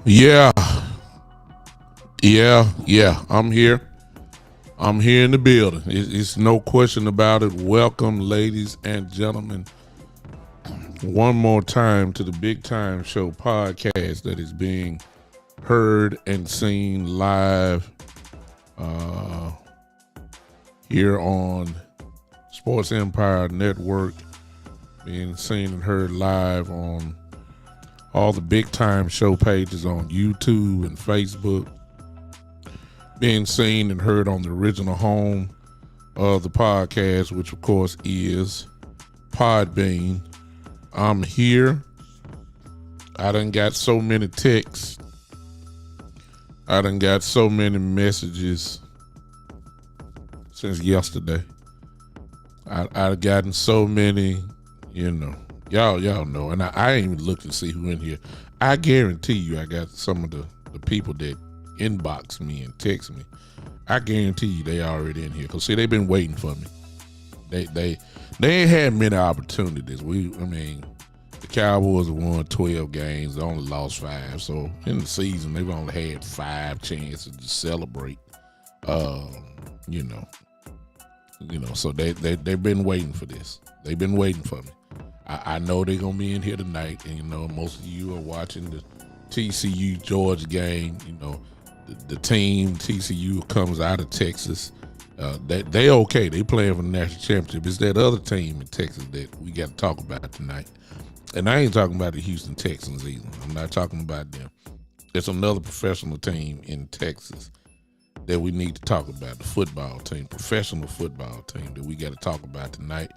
Yeah, yeah. I'm here. I'm here in the building. It's no question about it. Welcome, ladies and gentlemen, one more time to the Big Time Show podcast that is being heard and seen live uh, here on Sports Empire Network, being seen and heard live on all the Big Time Show pages on YouTube and Facebook, being seen and heard on the original home of the podcast, which of course is Podbean. I'm here. I done got so many texts. I done got so many messages since yesterday. I've gotten so many, y'all know, and I ain't even looked to see who in here. I guarantee you I got some of the people that inbox me and text me. I guarantee you they already in here. Cause see, they've been waiting for me. They ain't had many opportunities. The Cowboys have won 12 games. They only lost 5. So in the season, they've only had 5 chances to celebrate. So they've been waiting for this. They've been waiting for me. I know they're gonna be in here tonight, and most of you are watching the TCU Georgia game. The team TCU comes out of Texas. They okay. They playing for the national championship. It's that other team in Texas that we got to talk about tonight. And I ain't talking about the Houston Texans either. I'm not talking about them. It's another professional team in Texas that we need to talk about. The football team, professional football team that we got to talk about tonight.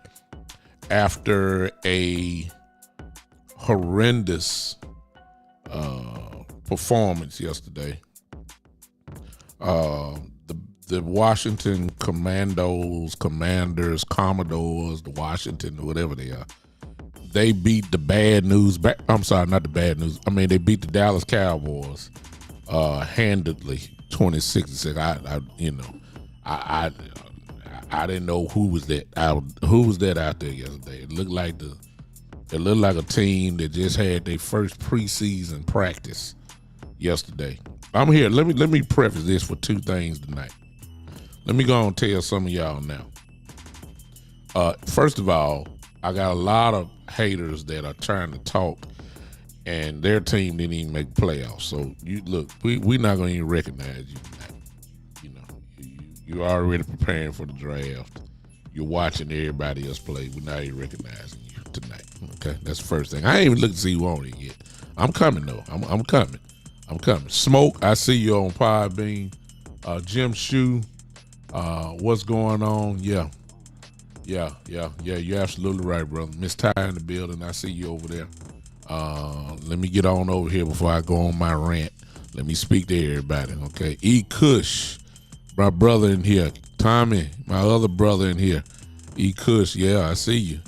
After a horrendous performance yesterday, the Washington Commanders, Commodores, the Washington, whatever they are, they beat the bad news. I'm sorry, not the bad news. They beat the Dallas Cowboys handedly, 26-6. I didn't know who was that. Who was that out there yesterday? It looked like a team that just had their first preseason practice yesterday. I'm here. Let me preface this with 2 things tonight. Let me go and tell some of y'all now. First of all, I got a lot of haters that are trying to talk, and their team didn't even make playoffs. So you look, we're not going to even recognize you tonight. You're already preparing for the draft. You're watching everybody else play. We're not even recognizing you tonight. Okay, that's the first thing. I ain't even looked to see who on it yet. I'm coming though. I'm coming. Smoke, I see you on Podbean. Jim Shoe, what's going on? Yeah. You're absolutely right, brother. Miss Ty in the building. I see you over there. Let me get on over here before I go on my rant. Let me speak to everybody, okay? E. Kush, my brother in here. Tommy, my other brother in here. E. Kush, yeah, I see you.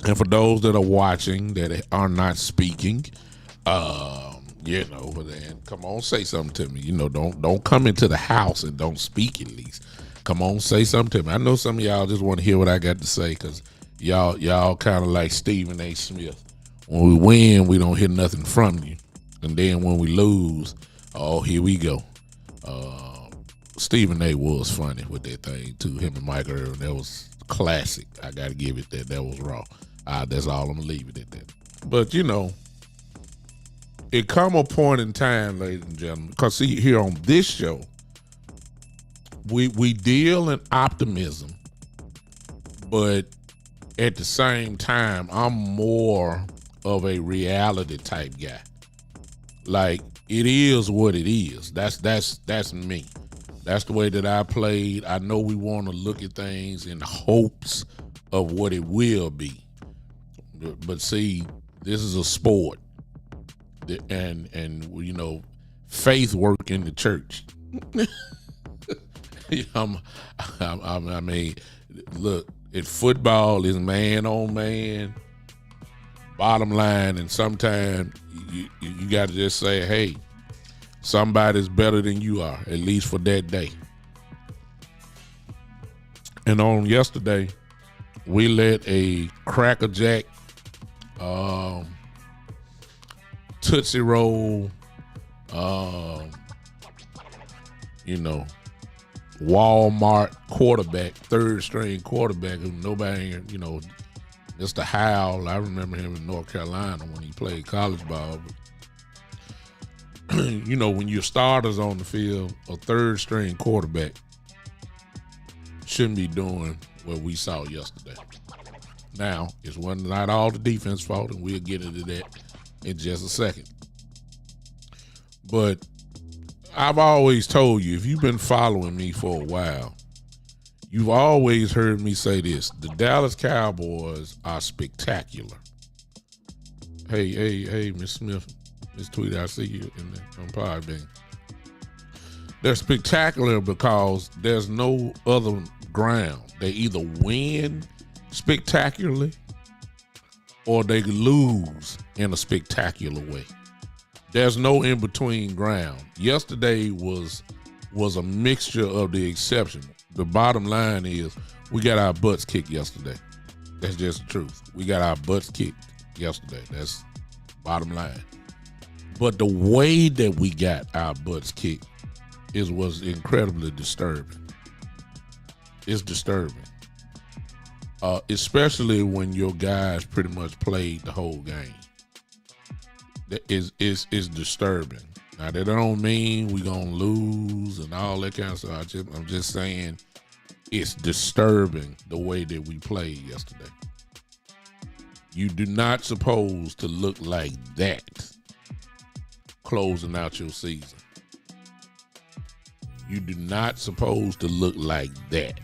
And for those that are watching that are not speaking, come on, say something to me. Don't come into the house and don't speak at least. Come on, say something to me. I know some of y'all just want to hear what I got to say because y'all kind of like Stephen A. Smith. When we win, we don't hear nothing from you. And then when we lose, oh, here we go. Stephen A. was funny with that thing too. Him and Mike Irvin, that was classic. I got to give it that. That was raw. That's all I'm going to leave it at that. But, it come a point in time, ladies and gentlemen, because see, here on this show, we deal in optimism, but at the same time, I'm more of a reality type guy. Like, it is what it is. That's me. That's the way that I played. I know we want to look at things in hopes of what it will be. But see, this is a sport. And faith work in the church. Look, in football is man on man, bottom line, and sometimes you got to just say, hey, somebody's better than you are, at least for that day. And on yesterday, we let a Cracker Jack Tootsie Roll Um, you know, Walmart quarterback, third string quarterback who nobody, you know, Mr. Howell. I remember him in North Carolina when he played college ball. You know, when your starters on the field, a third string quarterback shouldn't be doing what we saw yesterday. Now, it's not all the defense fault, and we'll get into that in just a second. But I've always told you, if you've been following me for a while, you've always heard me say this: the Dallas Cowboys are spectacular. Hey, Miss Smith, Miss Tweet, I see you in the Podbean. They're spectacular because there's no other ground. They either win spectacularly or they lose in a spectacular way. There's no in-between ground. Yesterday was a mixture of the exception. The bottom line is we got our butts kicked yesterday. That's just the truth. We got our butts kicked yesterday. That's bottom line. But the way that we got our butts kicked was incredibly disturbing. It's disturbing. Especially when your guys pretty much played the whole game. It's disturbing. Now, that don't mean we gonna lose and all that kind of stuff. I'm just saying it's disturbing the way that we played yesterday. You do not supposed to look like that closing out your season. You do not supposed to look like that.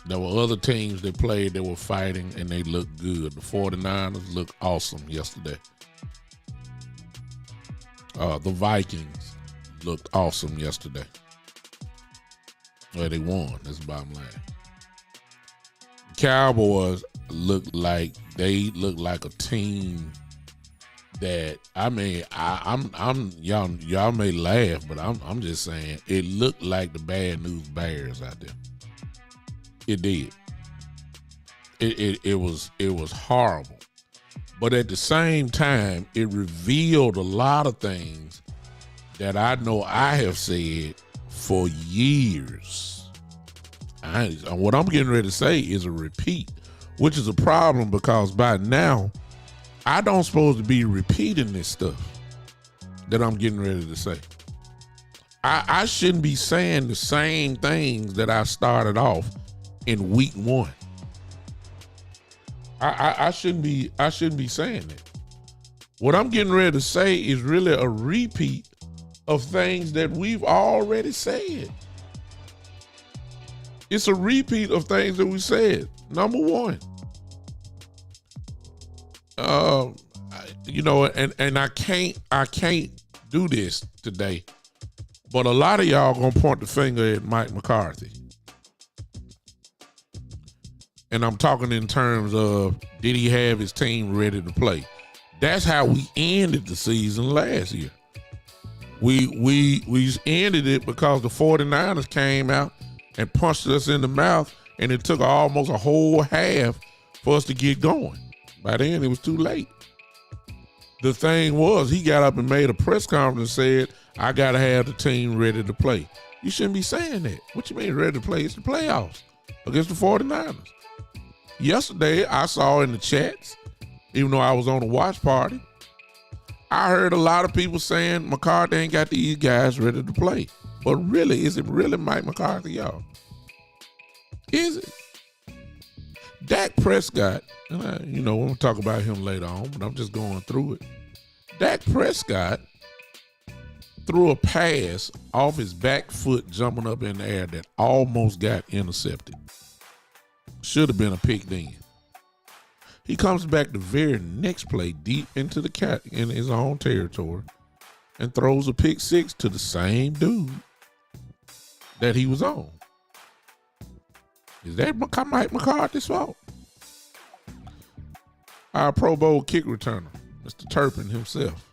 There were other teams that played that were fighting and they looked good. The 49ers looked awesome yesterday. The Vikings looked awesome yesterday. Well, they won. That's the bottom line. Cowboys looked like a team that, I mean, I'm y'all may laugh, but I'm just saying it looked like the Bad News Bears out there. It did. It was horrible. But at the same time, it revealed a lot of things that I know I have said for years. What I'm getting ready to say is a repeat, which is a problem because by now, I don't supposed to be repeating this stuff that I'm getting ready to say. I shouldn't be saying the same things that I started off in week one. I shouldn't be saying that. What I'm getting ready to say is really a repeat of things that we've already said. It's a repeat of things that we said. Number one, you know, and I can't do this today, but a lot of y'all gonna point the finger at Mike McCarthy. And I'm talking in terms of, did he have his team ready to play? That's how we ended the season last year. We ended it because the 49ers came out and punched us in the mouth, and it took almost a whole half for us to get going. By then, it was too late. The thing was, he got up and made a press conference and said, I got to have the team ready to play. You shouldn't be saying that. What you mean ready to play? It's the playoffs against the 49ers. Yesterday, I saw in the chats, even though I was on a watch party, I heard a lot of people saying McCarthy ain't got these guys ready to play. But really, is it really Mike McCarthy, y'all? Is it? Dak Prescott, and you know, we're going to talk about him later on, but I'm just going through it. Dak Prescott threw a pass off his back foot jumping up in the air that almost got intercepted. Should have been a pick then. He comes back the very next play deep into the cat in his own territory and throws a pick six to the same dude that he was on. Is that Mike McCarthy's fault? Our Pro Bowl kick returner, Mr. Turpin himself,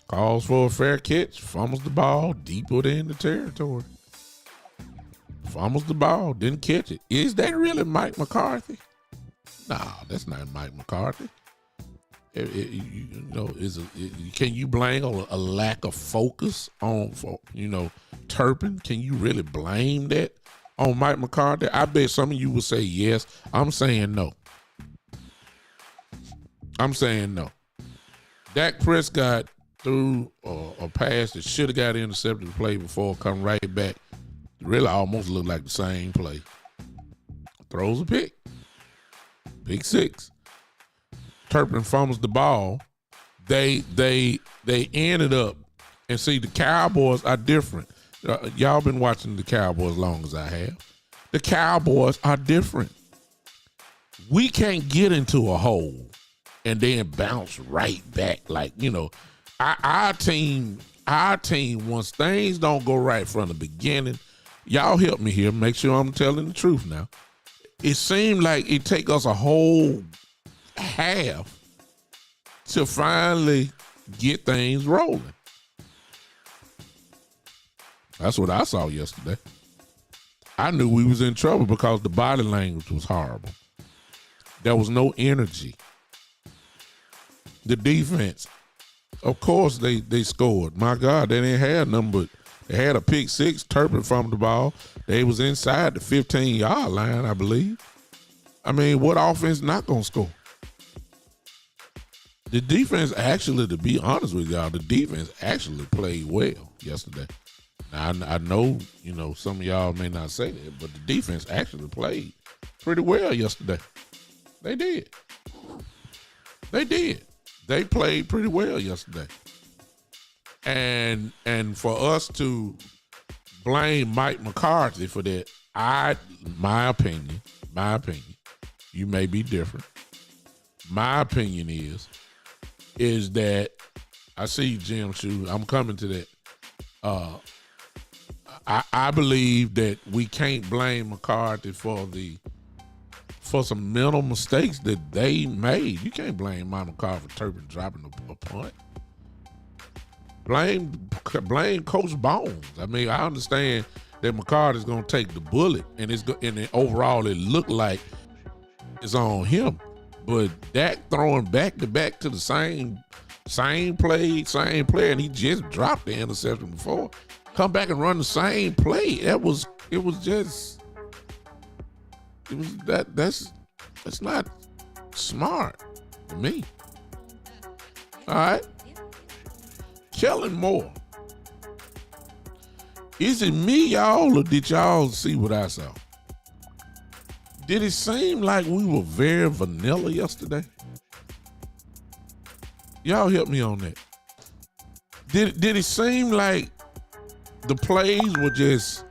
calls for a fair catch, fumbles the ball deep within the territory. Fumbles the ball, didn't catch it. Is that really Mike McCarthy? No, that's not Mike McCarthy. Can you blame a lack of focus on Turpin? Can you really blame that on Mike McCarthy? I bet some of you will say yes. I'm saying no. Dak Prescott threw a pass that should have got intercepted the play before, come right back. Really almost looked like the same play. Throws a pick. Pick six. Turpin fumbles the ball. They ended up, and see, the Cowboys are different. Y'all been watching the Cowboys as long as I have. The Cowboys are different. We can't get into a hole and then bounce right back. Like, our team, once things don't go right from the beginning, y'all help me here. Make sure I'm telling the truth now. It seemed like it take us a whole half to finally get things rolling. That's what I saw yesterday. I knew we was in trouble because the body language was horrible. There was no energy. The defense, of course, they scored. My God, they didn't have nothing but they had a pick six. Turpin fumbled the ball. They was inside the 15-yard line, I believe. I mean, what offense not going to score? The defense actually, to be honest with y'all, the defense actually played well yesterday. Now, I know, some of y'all may not say that, but the defense actually played pretty well yesterday. They did. They played pretty well yesterday. And for us to blame Mike McCarthy for that, my opinion, you may be different. My opinion is that I see Jim Shoe. I'm coming to that. I believe that we can't blame McCarthy for some mental mistakes that they made. You can't blame Mike McCarthy for Turpin dropping a punt. Blame Coach Bones. I mean, I understand that McCarthy's going to take the bullet, and overall it looked like it's on him. But Dak throwing back to back to the same play, and he just dropped the interception before. Come back and run the same play. That's not smart to me. All right. Kellen Moore. Is it me, y'all, or did y'all see what I saw? Did it seem like we were very vanilla yesterday? Y'all help me on that. Did it seem like the plays were just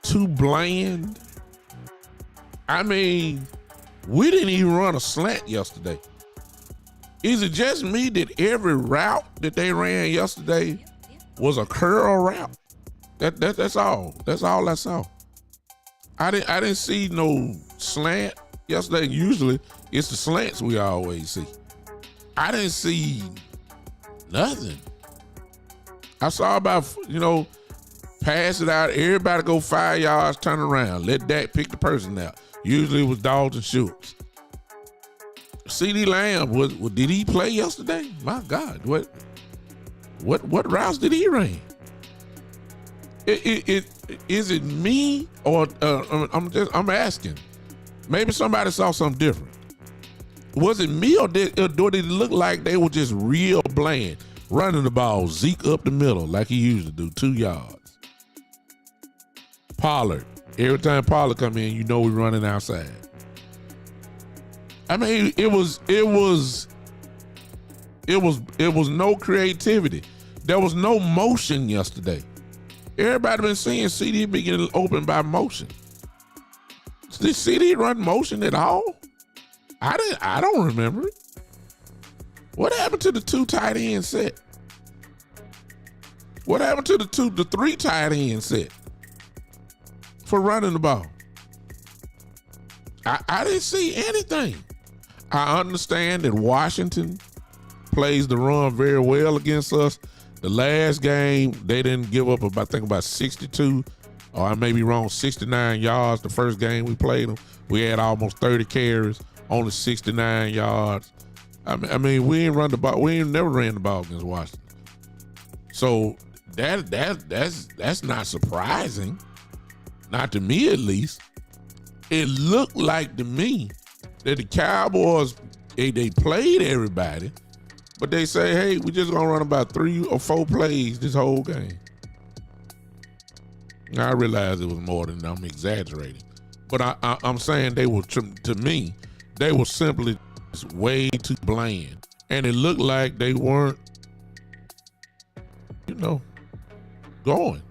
too bland? I mean, we didn't even run a slant yesterday. Is it just me that every route that they ran yesterday was a curl route? That's all. That's all I saw. I didn't see no slant yesterday. Usually it's the slants we always see. I didn't see nothing. I saw about, pass it out. Everybody go 5 yards, turn around. Let Dak pick the person out. Usually it was Dalton Schultz. CeeDee Lamb, did he play yesterday? My God, what routes did he run? Is it me or I'm asking? Maybe somebody saw something different. Was it me or did it look like they were just real bland, running the ball, Zeke up the middle like he used to do, 2 yards? Pollard, every time Pollard come in, we're running outside. I mean, it was no creativity. There was no motion yesterday. Everybody been seeing CD be getting open by motion. Did CD run motion at all? I don't remember it. What happened to the 2 tight end set? What happened to the 3 tight end set for running the ball? I didn't see anything. I understand that Washington plays the run very well against us. The last game, they didn't give up about 62, or I may be wrong, 69 yards. The first game we played them, we had almost 30 carries, only 69 yards. I mean, we ain't run the ball. We ain't never ran the ball against Washington. So that's not surprising. Not to me, at least. It looked like to me that the Cowboys, they played everybody, but they say, hey, we just gonna run about 3 or 4 plays this whole game. Now, I realize it was more than I'm exaggerating, but I'm saying they were, to me, they were simply way too bland, and it looked like they weren't, going.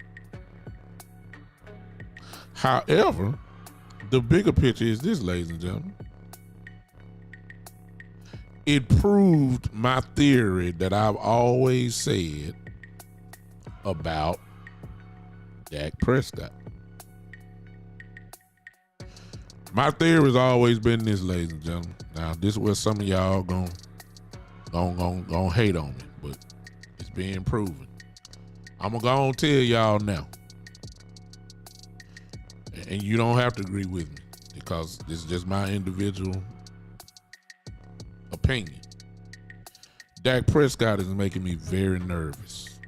However, the bigger picture is this, ladies and gentlemen. It proved my theory that I've always said about Dak Prescott. My theory has always been this, ladies and gentlemen. Now, this is where some of y'all gonna hate on me, but it's being proven. I'm gonna go and tell y'all now. And you don't have to agree with me because this is just my individual opinion. Dak Prescott is making me very nervous.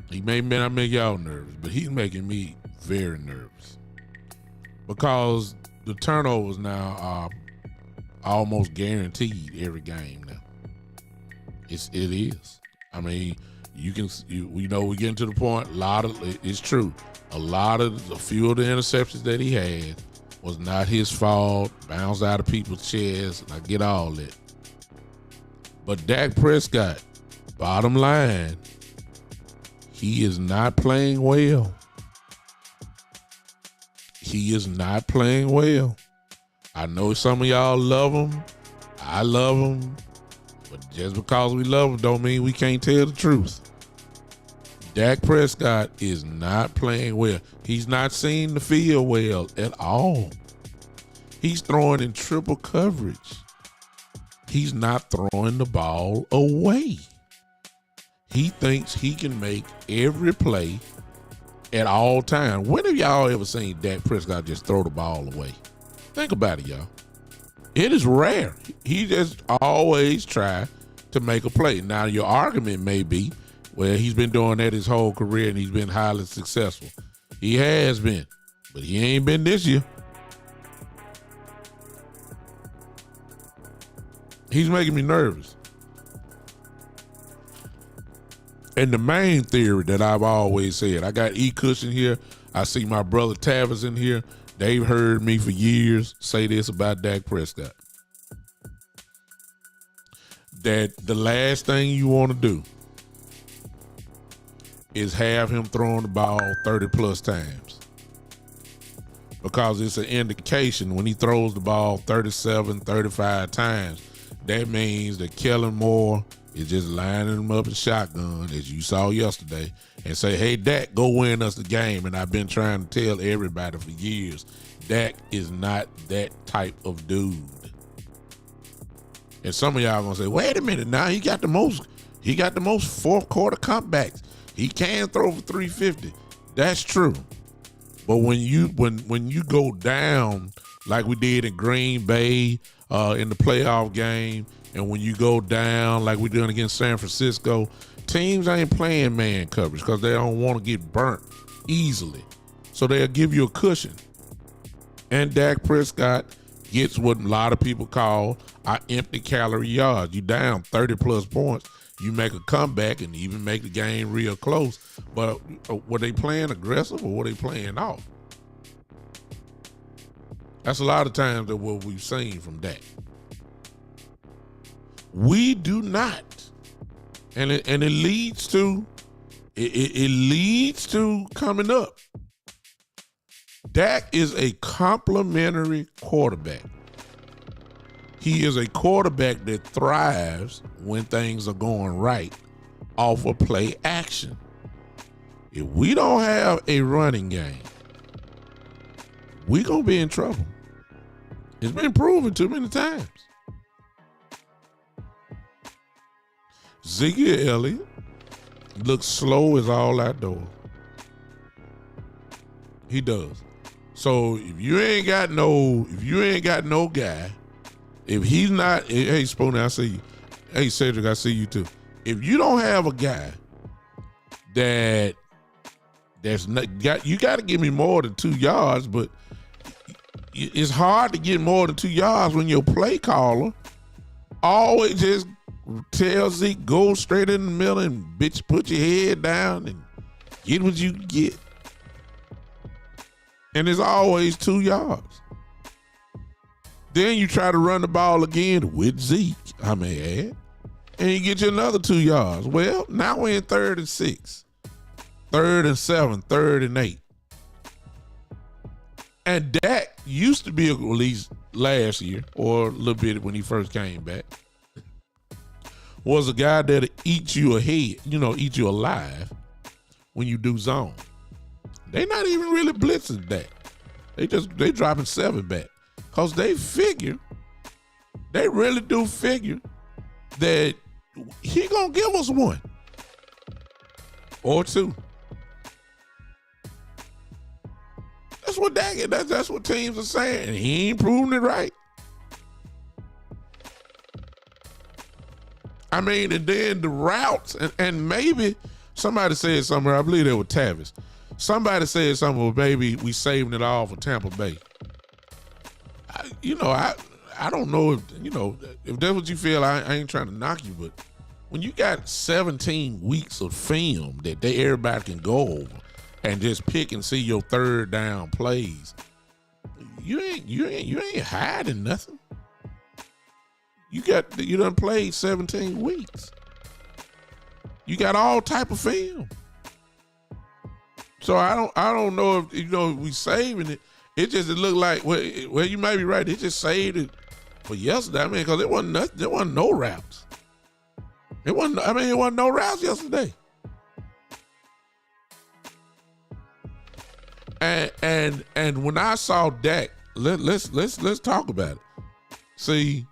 He may not make y'all nervous, but he's making me very nervous because the turnovers now are almost guaranteed every game now. It is. I mean, we getting to the point. It's true. A few of the interceptions that he had was not his fault. Bounced out of people's chairs. And I get all that. But Dak Prescott, bottom line, he is not playing well. He is not playing well. I know some of y'all love him. I love him. But just because we love him don't mean we can't tell the truth. Dak Prescott is not playing well. He's not seeing the field well at all. He's throwing in triple coverage. He's not throwing the ball away. He thinks he can make every play at all times. When have y'all ever seen Dak Prescott just throw the ball away? Think about it, y'all. It is rare. He just always try to make a play. Now, your argument may be, well, he's been doing that his whole career and he's been highly successful. He has been, but he ain't been this year. He's making me nervous. And the main theory that I've always said, I got E. Cushion here. I see my brother Tavis in here. They've heard me for years say this about Dak Prescott. That the last thing you want to do is have him throwing the ball 30 plus times. Because it's an indication when he throws the ball 37, 35 times, that means that Kellen Moore is just lining him up in shotgun, as you saw yesterday, and say, hey, Dak, go win us the game. And I've been trying to tell everybody for years, Dak is not that type of dude. And some of y'all gonna say, wait a minute, now he got the most fourth quarter comebacks. He can throw for 350. That's true. But when you go down like we did in Green Bay in the playoff game, and when you go down like we're doing against San Francisco, teams ain't playing man coverage because they don't want to get burnt easily. So they'll give you a cushion. And Dak Prescott gets what a lot of people call our empty calorie yards. You down 30 plus points, you make a comeback and even make the game real close. But were they playing aggressive or were they playing off? That's a lot of times that what we've seen from Dak. We do not, and it leads to coming up. Dak is a complimentary quarterback. He is a quarterback that thrives when things are going right off of play action. If we don't have a running game, we're going to be in trouble. It's been proven too many times. Ziggy Elliott looks slow as all outdoors. He does. So if you ain't got no guy If he's not, hey Spoonie, I see you. Hey Cedric, I see you too. If you don't have a guy that's not got, you got to give me more than 2 yards, but it's hard to get more than 2 yards when your play caller always just tells Zeke go straight in the middle and bitch put your head down and get what you get. And it's always 2 yards. Then you try to run the ball again with Zeke, I may add, and you get you another 2 yards. Well, now we're in 3rd and 6, 3rd and 7, 3rd and 8. And Dak used to be, at least last year, or a little bit when he first came back, was a guy that'll eat you ahead, eat you alive when you do zone. They not even really blitzing Dak. They dropping 7 back. Because they really do figure that he gonna give us 1 or 2. That's what Dak is. That's what teams are saying. And he ain't proving it right. I mean, and then the routes, and maybe somebody said something, I believe it was Tavis. Somebody said something, well, maybe we saving it all for Tampa Bay. I don't know if that's what you feel. I ain't trying to knock you, but when you got 17 weeks of film that everybody can go over and just pick and see your 3rd down plays, you ain't hiding nothing. You done played 17 weeks. You got all type of film. So I don't know if we saving it. It looked like well you might be right. They just saved it for yesterday. I mean, because there wasn't no routes. It wasn't no routes yesterday. And when I saw Dak, let's talk about it. See,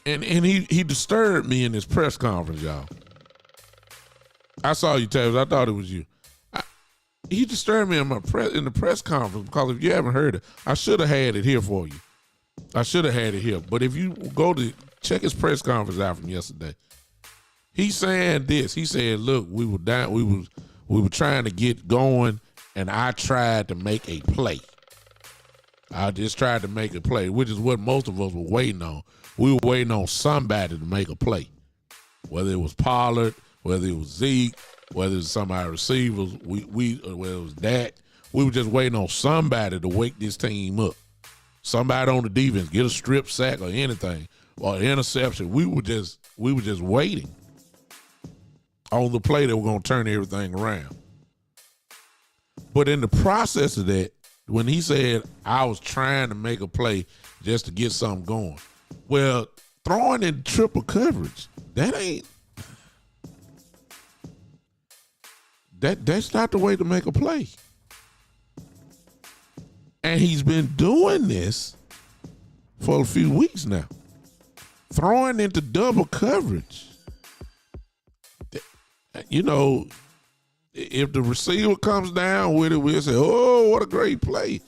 and he disturbed me in his press conference, y'all. I saw you, Tavis. I thought it was you. He disturbed me in the press conference because if you haven't heard it, I should have had it here for you. I should have had it here. But if you go to check his press conference out from yesterday, he's saying this. He said, "Look, we were down. We were trying to get going, and I tried to make a play. I just tried to make a play, which is what most of us were waiting on. We were waiting on somebody to make a play, whether it was Pollard, whether it was Zeke, whether it was some of our receivers, whether it was Dak. We were just waiting on somebody to wake this team up. Somebody on the defense, get a strip sack or anything, or an interception. We were just waiting on the play that was going to turn everything around. But in the process of that, when he said, I was trying to make a play just to get something going, well, throwing in triple coverage, that's not the way to make a play. And he's been doing this for a few weeks now. Throwing into double coverage. If the receiver comes down with it, we'll say, oh, what a great play.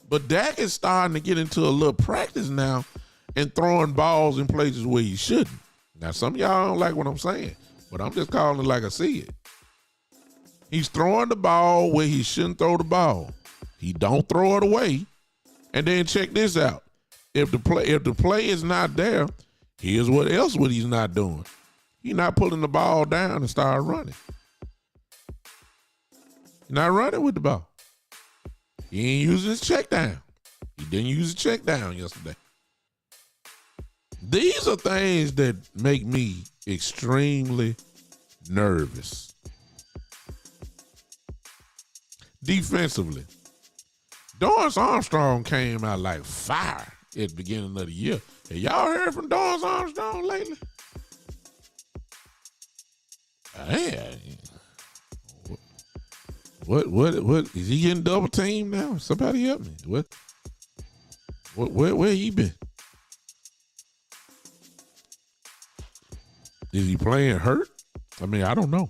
But Dak is starting to get into a little practice now and throwing balls in places where he shouldn't. Now, some of y'all don't like what I'm saying, but I'm just calling it like I see it. He's throwing the ball where he shouldn't throw the ball. He don't throw it away. And then check this out. If the play is not there, here's what he's not doing. He's not pulling the ball down and start running. He's not running with the ball. He ain't using his check down. He didn't use the check down yesterday. These are things that make me extremely nervous. Defensively, Dorrance Armstrong came out like fire at the beginning of the year. Have y'all heard from Dorrance Armstrong lately? Man, what is he getting double teamed now? Somebody help me. Where he been? Is he playing hurt? I mean, I don't know.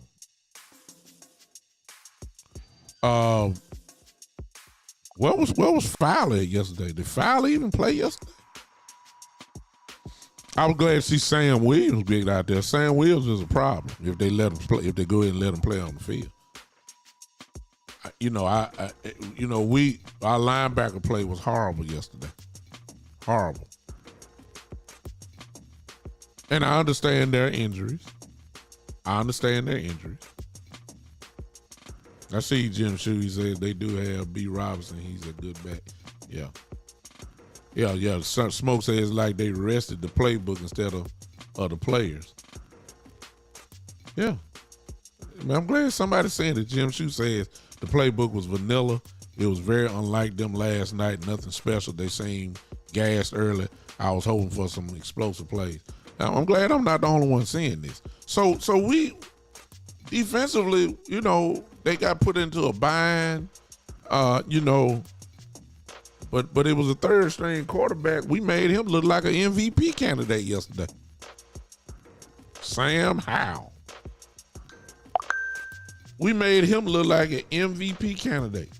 What was Fowler yesterday? Did Fowler even play yesterday? I was glad to see Sam Williams get out there. Sam Williams is a problem if they let him play. If they go ahead and let him play on the field. Our linebacker play was horrible yesterday. Horrible. And I understand their injuries. I see Jim Shue. He said they do have B. Robinson. He's a good back. Yeah. Smoke says it's like they rested the playbook instead of the players. Yeah. I'm glad somebody's saying that. Jim Shue says the playbook was vanilla. It was very unlike them last night. Nothing special. They seemed gassed early. I was hoping for some explosive plays. Now, I'm glad I'm not the only one seeing this. So we defensively, they got put into a bind, but it was a third string quarterback. We made him look like an MVP candidate yesterday. Sam Howell. We made him look like an MVP candidate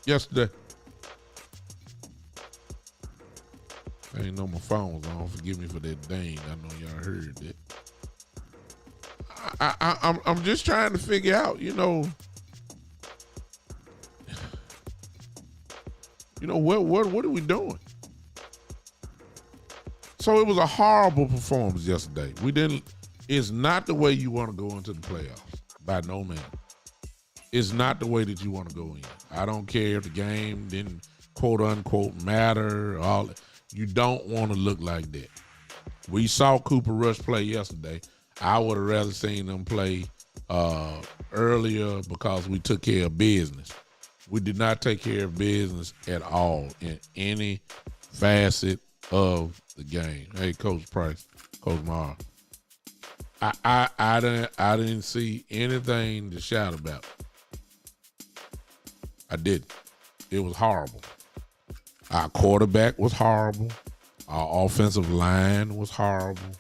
yesterday. I ain't know my phone was on. Forgive me for that ding. I know y'all heard that. I'm just trying to figure out, what are we doing? So it was a horrible performance yesterday. It's not the way you want to go into the playoffs, by no means. It's not the way that you want to go in. I don't care if the game didn't quote unquote matter. You don't want to look like that. We saw Cooper Rush play yesterday. I would have rather seen them play earlier because we took care of business. We did not take care of business at all in any facet of the game. Hey, Coach Price, Coach Marr. I didn't see anything to shout about. I didn't. It was horrible. Our quarterback was horrible. Our offensive line was horrible.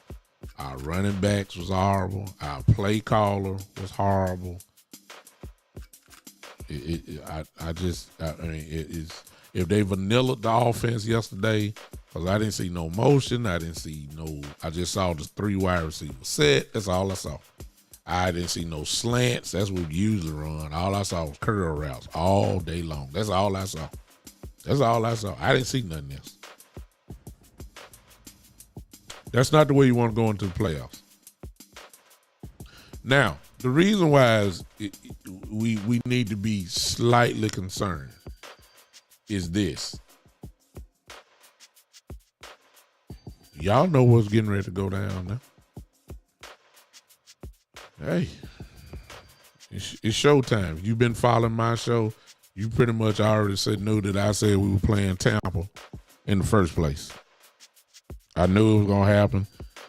Our running backs was horrible. Our play caller was horrible. If they vanilled the offense yesterday, because I didn't see no motion, I just saw the 3 wide receivers set. That's all I saw. I didn't see no slants. That's what we usually run. All I saw was curl routes all day long. That's all I saw. I didn't see nothing else. That's not the way you want to go into the playoffs. Now, the reason why is we need to be slightly concerned is this. Y'all know what's getting ready to go down now. Hey, it's showtime. If you've been following my show, you pretty much already knew that I said we were playing Tampa in the first place. I knew it was going to happen.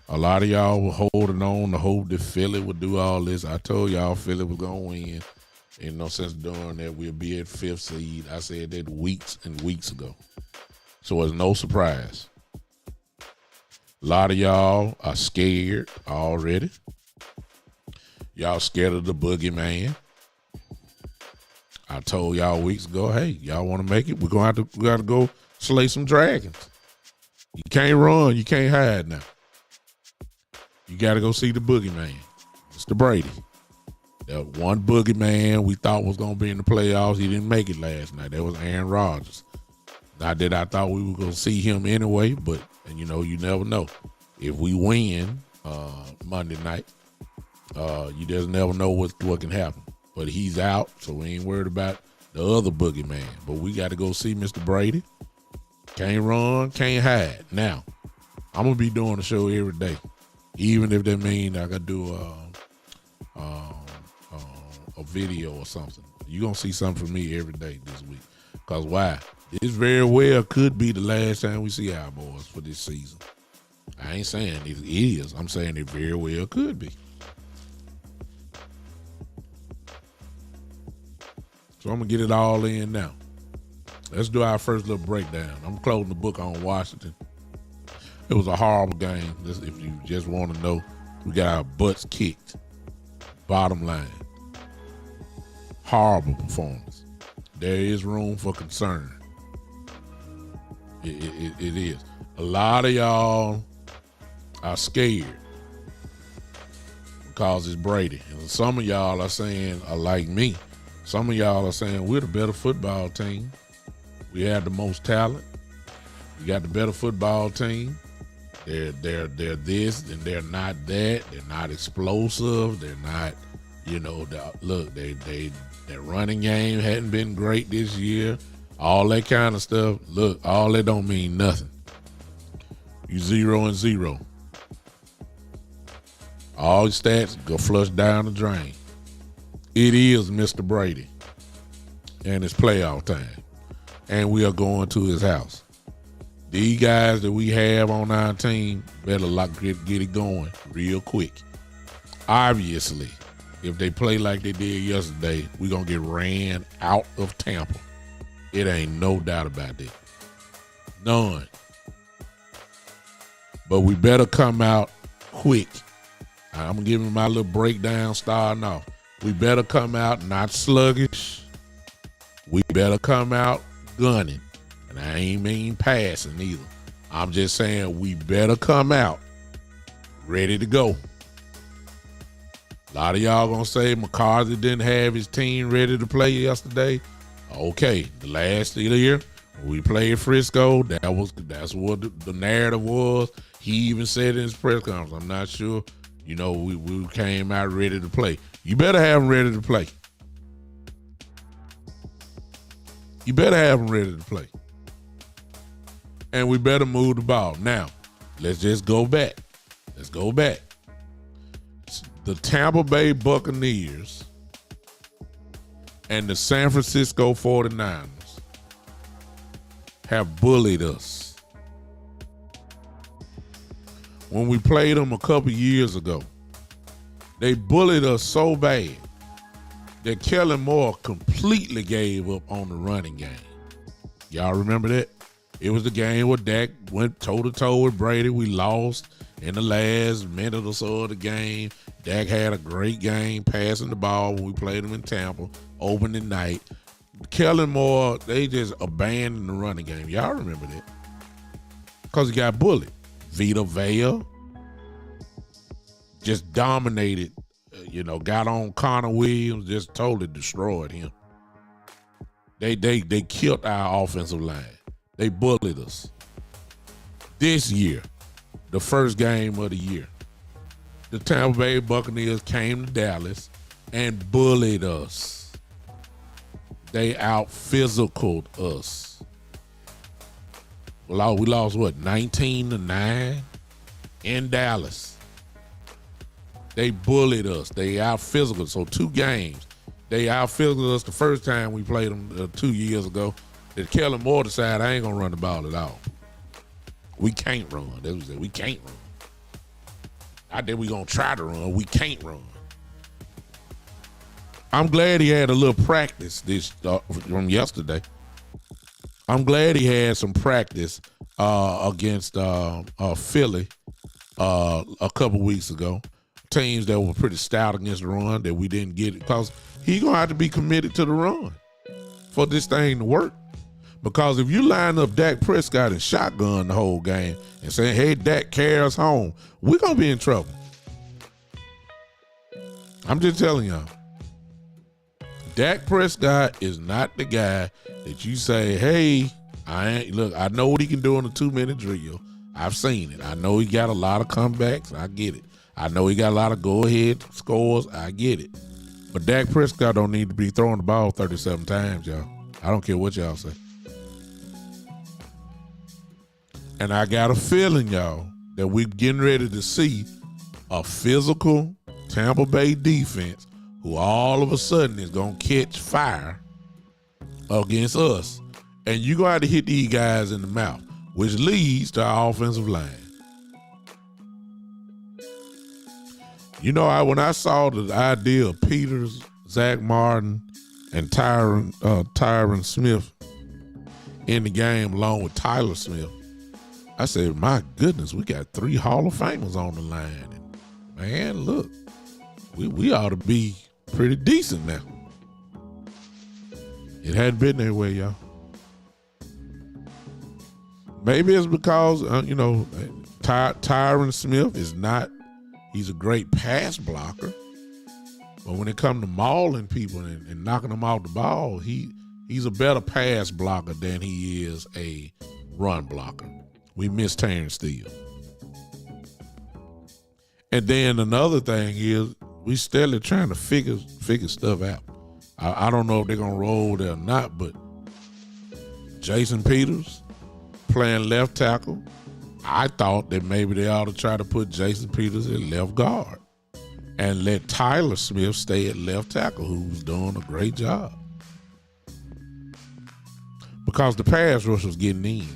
A lot of y'all were holding on to hope that Philly would do all this. I told y'all Philly was going to win. Ain't no sense doing that. We'll be at 5th seed. I said that weeks and weeks ago. So it's no surprise. A lot of y'all are scared already. Y'all scared of the boogeyman. I told y'all weeks ago, hey, y'all want to make it? We got to go slay some dragons. You can't run. You can't hide now. You got to go see the boogeyman, Mr. Brady. That one boogeyman we thought was going to be in the playoffs. He didn't make it last night. That was Aaron Rodgers. Not that I thought we were going to see him anyway, but you never know. If we win Monday night, you just never know what can happen. But he's out, so we ain't worried about the other boogeyman. But we got to go see Mr. Brady. Can't run, can't hide. Now, I'm going to be doing the show every day, even if that means I got to do a video or something. You're going to see something from me every day this week. Because why? This very well could be the last time we see our boys for this season. I ain't saying it is. I'm saying it very well could be. So I'm going to get it all in now. Let's do our first little breakdown. I'm closing the book on Washington. It was a horrible game. If you just want to know, we got our butts kicked. Bottom line. Horrible performance. There is room for concern. It is. A lot of y'all are scared because it's Brady. And some of y'all are saying, are like me. Some of y'all are saying we're the better football team. We have the most talent. We got the better football team. They're this and they're not that. They're not explosive. They're not, look, their running game hadn't been great this year. All that kind of stuff. Look, all that don't mean nothing. You 0-0. All your stats go flush down the drain. It is Mr. Brady. And it's playoff time. And we are going to his house. These guys that we have on our team better get it going real quick. Obviously, if they play like they did yesterday, we're going to get ran out of Tampa. It ain't no doubt about that. None. But we better come out quick. I'm going to give him my little breakdown starting off. We better come out not sluggish. We better come out gunning. And I ain't mean passing either. I'm just saying we better come out ready to go. A lot of y'all going to say McCarthy didn't have his team ready to play yesterday. Okay, the last year when we played Frisco, that's what the narrative was. He even said in his press conference, I'm not sure, we came out ready to play. You better have them ready to play. You better have them ready to play. And we better move the ball. Now, let's just go back. Let's go back. The Tampa Bay Buccaneers and the San Francisco 49ers have bullied us. When we played them a couple years ago, they bullied us so bad that Kellen Moore completely gave up on the running game. Y'all remember that? It was the game where Dak went toe-to-toe with Brady. We lost in the last minute or so of the game. Dak had a great game passing the ball when we played him in Tampa, opening night. Kellen Moore, they just abandoned the running game. Y'all remember that? Because he got bullied. Vita Vea just dominated, got on Connor Williams, just totally destroyed him. They killed our offensive line. They bullied us. This year, the first game of the year, the Tampa Bay Buccaneers came to Dallas and bullied us. They out-physicaled us. Well, we lost, 19-9 in Dallas. They bullied us. They out-physicaled. So 2 games. They out-physicaled us the first time we played them 2 years ago. That Kellen Moore decided I ain't going to run the ball at all. We can't run. That's what he said. We can't run. I think we going to try to run. We can't run. I'm glad he had a little practice from yesterday. I'm glad he had some practice against Philly a couple weeks ago. Teams that were pretty stout against the run that we didn't get it because he's going to have to be committed to the run for this thing to work. Because if you line up Dak Prescott and shotgun the whole game and saying, hey, Dak, carry us home, we're going to be in trouble. I'm just telling y'all. Dak Prescott is not the guy that you say, hey, I know what he can do in a 2-minute drill. I've seen it. I know he got a lot of comebacks. I get it. I know he got a lot of go-ahead scores. I get it. But Dak Prescott don't need to be throwing the ball 37 times, y'all. I don't care what y'all say. And I got a feeling, y'all, that we're getting ready to see a physical Tampa Bay defense who all of a sudden is going to catch fire against us. And you're going to have to hit these guys in the mouth, which leads to our offensive line. When I saw the idea of Peters, Zach Martin, and Tyron Smith in the game along with Tyler Smith, I said, my goodness, we got 3 Hall of Famers on the line. And man, look, we ought to be pretty decent now. It hadn't been that way, y'all. Maybe it's because, Tyron Smith is not. He's a great pass blocker, but when it comes to mauling people and knocking them off the ball, he's a better pass blocker than he is a run blocker. We miss Terrence Steele. And then another thing is we still trying to figure stuff out. I don't know if they're gonna roll there or not, but Jason Peters playing left tackle. I thought that maybe they ought to try to put Jason Peters at left guard and let Tyler Smith stay at left tackle, who's doing a great job. Because the pass rush was getting in,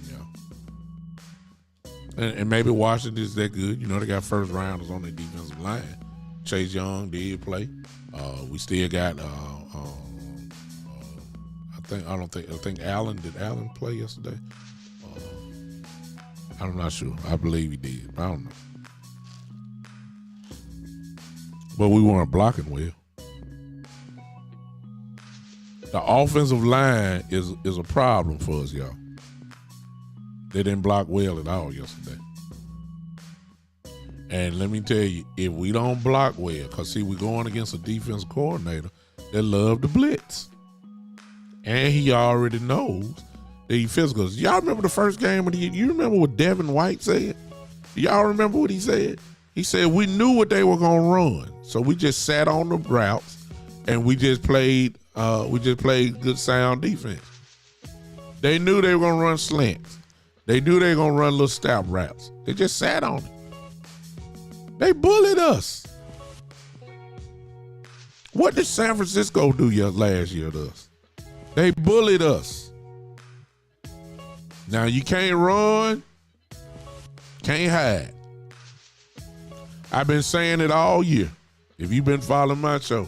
and maybe Washington is that good. You know, they got first rounders on their defensive line. Chase Young did play. We still got I think Allen play yesterday? I'm not sure. I believe he did. I don't know. But we weren't blocking well. The offensive line is a problem for us, y'all. They didn't block well at all yesterday. And let me tell you, if we don't block well, because see, we're going against a defense coordinator that love to blitz. And he already knows that he physical. Y'all remember the first game of the year? You remember what Devin White said? Y'all remember what he said? He said, we knew what they were going to run. So we just sat on the routes and we just played good sound defense. They knew they were going to run slants. They knew they were going to run little stout routes. They just sat on it. They bullied us. What did San Francisco do last year to us? They bullied us. Now you can't run, can't hide. I've been saying it all year. If you've been following my show,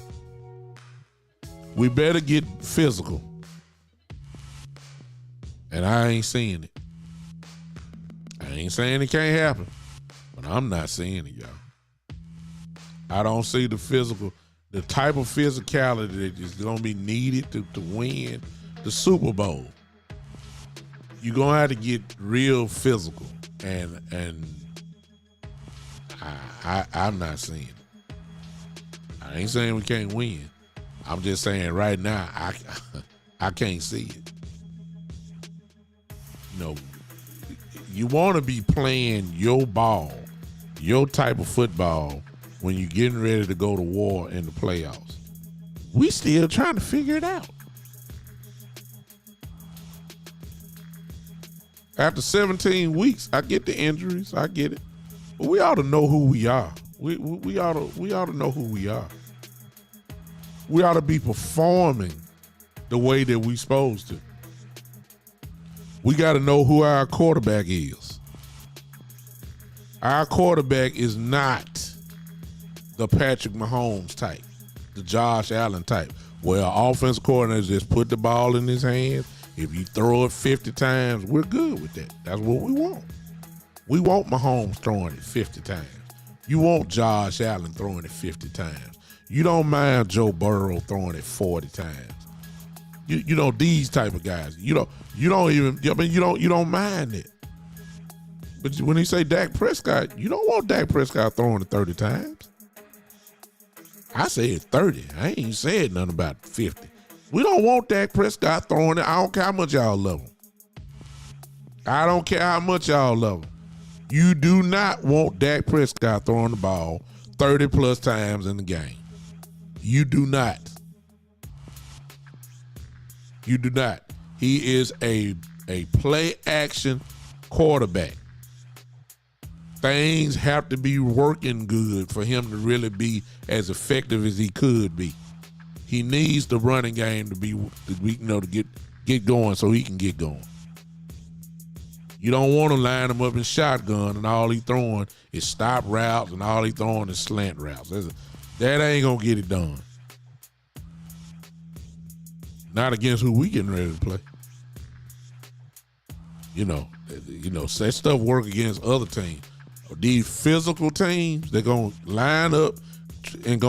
we better get physical. And I ain't seeing it. I ain't saying it can't happen, but I'm not seeing it, y'all. I don't see the type of physicality that is going to be needed to win the Super Bowl. You're going to have to get real physical, and I'm not seeing it. I ain't saying we can't win. I'm just saying right now, I can't see it. You know, you want to be playing your ball, your type of football, when you're getting ready to go to war in the playoffs. We still trying to figure it out. After 17 weeks, I get the injuries, I get it. But we ought to know who we are. We ought to know who we are. We ought to be performing the way that we supposed to. We got to know who our quarterback is. Our quarterback is not the Patrick Mahomes type, the Josh Allen type, where offensive coordinators just put the ball in his hands. If you throw it 50 times, we're good with that. That's what we want. We want Mahomes throwing it 50 times. You want Josh Allen throwing it 50 times. You don't mind Joe Burrow throwing it 40 times. You know, these type of guys. You don't mind it. But when he say Dak Prescott, you don't want Dak Prescott throwing it 30 times. I said 30. I ain't said nothing about 50. We don't want Dak Prescott throwing it. I don't care how much y'all love him. I don't care how much y'all love him. You do not want Dak Prescott throwing the ball 30 plus times in the game. You do not. You do not. He is a play action quarterback. Things have to be working good for him to really be as effective as he could be. He needs the running game to get going so he can get going. You don't want to line him up in shotgun and all he throwing is stop routes and all he throwing is slant routes. That ain't gonna get it done. Not against who we getting ready to play. You know, that stuff work against other teams. These physical teams, they're gonna line up and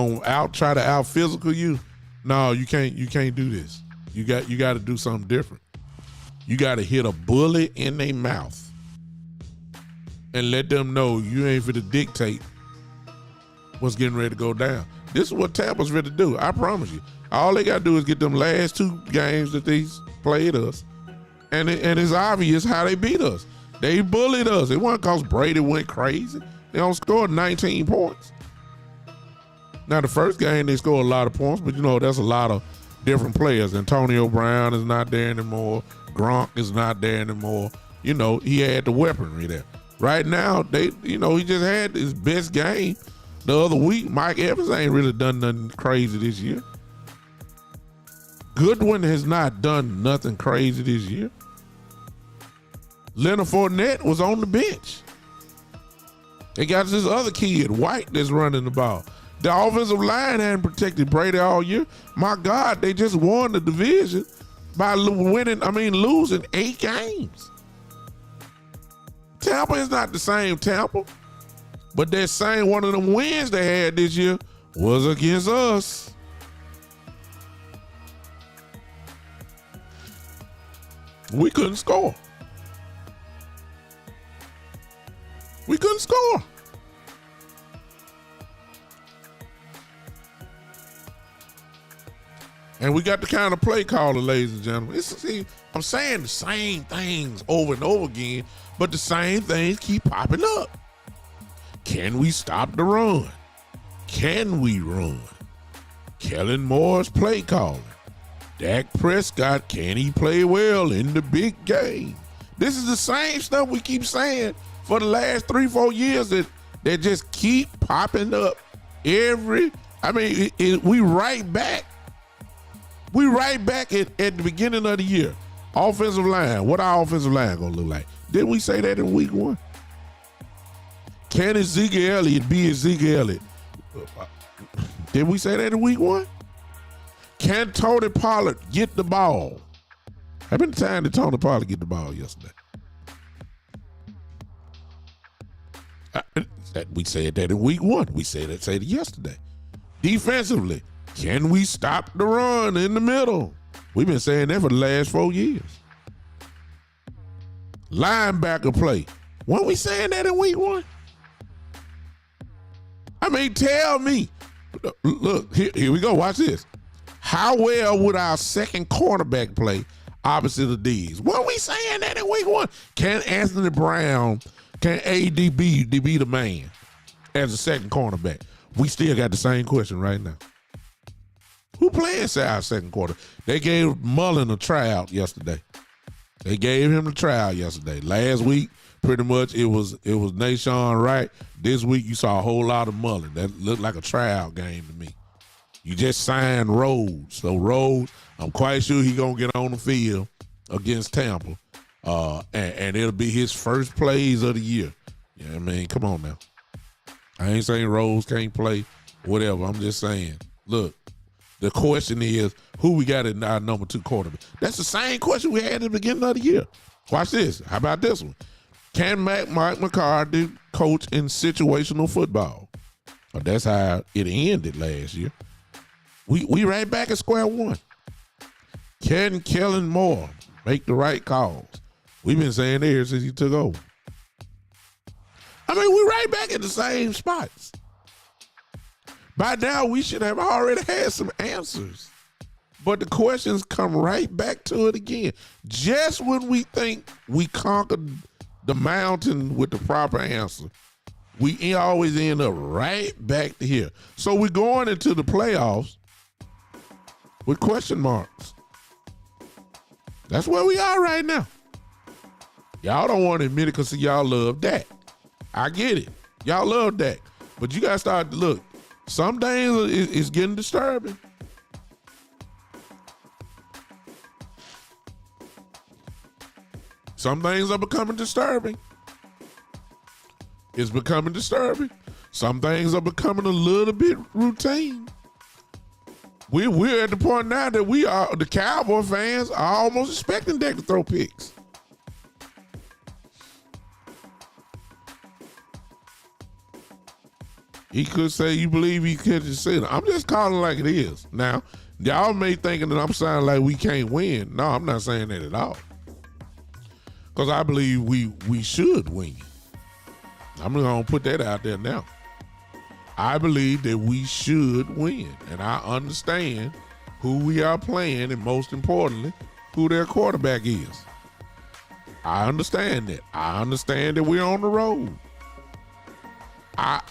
try to out physical you. No, you can't do this. You got to do something different. You got to hit a bullet in their mouth and let them know you ain't finna dictate what's getting ready to go down. This is what Tampa's ready to do. I promise you. All they got to do is get them last 2 games that they played us, and it's obvious how they beat us. They bullied us. It wasn't because Brady went crazy. They only scored 19 points. Now, the first game, they scored a lot of points, but, that's a lot of different players. Antonio Brown is not there anymore. Gronk is not there anymore. He had the weaponry there. Right now, he just had his best game the other week. Mike Evans ain't really done nothing crazy this year. Goodwin has not done nothing crazy this year. Leonard Fournette was on the bench. They got this other kid, White, that's running the ball. The offensive line hadn't protected Brady all year. My God, they just won the division by losing 8 games. Tampa is not the same Tampa, but that same one of them wins they had this year was against us. We couldn't score. We couldn't score. And we got the kind of play caller, ladies and gentlemen. I'm saying the same things over and over again, but the same things keep popping up. Can we stop the run? Can we run? Kellen Moore's play calling. Dak Prescott, can he play well in the big game? This is the same stuff we keep saying for the last 3-4 years that just keep popping up. We right back. We right back at the beginning of the year. Offensive line. What our offensive line gonna look like? Didn't we say that in week 1? Can Ezekiel Elliott be Ezekiel Elliott? Did we say that in week 1? Can Tony Pollard get the ball? How many times did Tony Pollard get the ball yesterday? We said that in week 1. We said it yesterday. Defensively, can we stop the run in the middle? We've been saying that for the last 4 years. Linebacker play. Weren't we saying that in week 1? Tell me. Look, here we go. Watch this. How well would our second cornerback play opposite of these? Weren't we saying that in week 1? Can Anthony Brown, can AD be the man as a second cornerback? We still got the same question right now. Who plays our second quarter? They gave Mullen a tryout yesterday. Last week, pretty much it was Nashawn Wright. This week you saw a whole lot of Mullen. That looked like a tryout game to me. You just signed Rhodes. So Rhodes, I'm quite sure he's gonna get on the field against Tampa. And it'll be his first plays of the year. Come on now. I ain't saying Rhodes can't play, whatever. I'm just saying, look, the question is, who we got in our number 2 quarterback? That's the same question we had at the beginning of the year. Watch this. How about this one? Can Mike McCarthy coach in situational football? Well, that's how it ended last year. We right back at square one. Can Kellen Moore make the right calls? We've been saying there since he took over. We're right back at the same spots. By now, we should have already had some answers. But the questions come right back to it again. Just when we think we conquered the mountain with the proper answer, we always end up right back to here. So we're going into the playoffs with question marks. That's where we are right now. Y'all don't want to admit it because y'all love Dak. I get it. Y'all love Dak. But you got to start to look. Some days it's getting disturbing. Some things are becoming disturbing. It's becoming disturbing. Some things are becoming a little bit routine. We're at the point now that the Cowboy fans are almost expecting Dak to throw picks. He could say, you believe he could just say, I'm just calling it like it is. Now, y'all may thinking that I'm sounding like we can't win. No, I'm not saying that at all. Because I believe we should win. I'm going to put that out there now. I believe that we should win, and I understand who we are playing, and most importantly, who their quarterback is. I understand that. I understand that we're on the road.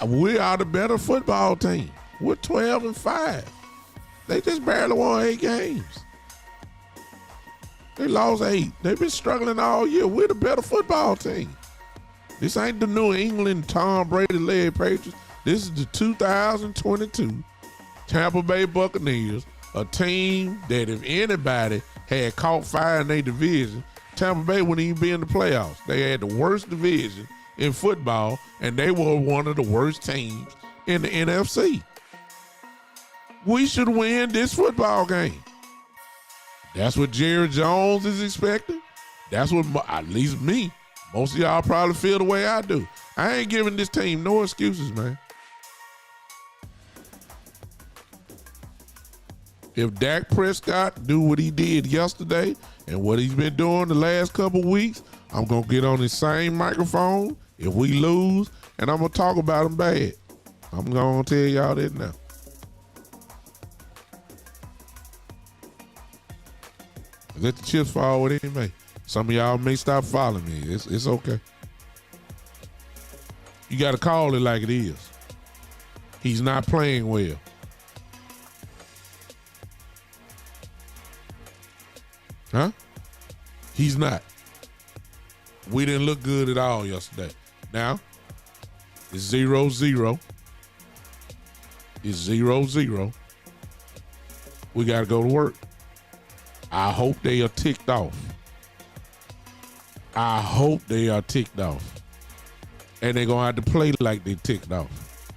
We are the better football team. We're 12-5. They just barely won 8 games. They lost 8. They've been struggling all year. We're the better football team. This ain't the New England Tom Brady-led Patriots. This is the 2022 Tampa Bay Buccaneers, a team that if anybody had caught fire in their division, Tampa Bay wouldn't even be in the playoffs. They had the worst division in football, and they were one of the worst teams in the NFC. We should win this football game. That's what Jerry Jones is expecting. That's what, at least me, most of y'all probably feel the way I do. I ain't giving this team no excuses, man. If Dak Prescott do what he did yesterday and what he's been doing the last couple weeks, I'm going to get on the same microphone if we lose, and I'm going to talk about him bad. I'm going to tell y'all that now. Let the chips fall where they may. Some of y'all may stop following me. It's okay. You got to call it like it is. He's not playing well. Huh? He's not. We didn't look good at all yesterday. Now, it's 0-0. It's 0-0. We got to go to work. I hope they are ticked off. I hope they are ticked off. And they're going to have to play like they ticked off.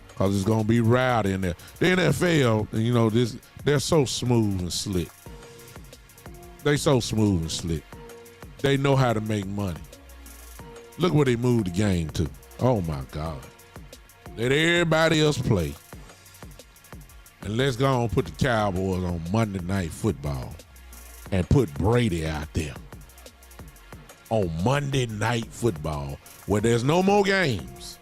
Because it's going to be rowdy in there. The NFL, you know, they're so smooth and slick. They so smooth and slick. They know how to make money. Look where they moved the game to. Oh, my God. Let everybody else play. And let's go and put the Cowboys on Monday Night Football and put Brady out there on Monday Night Football where there's no more games.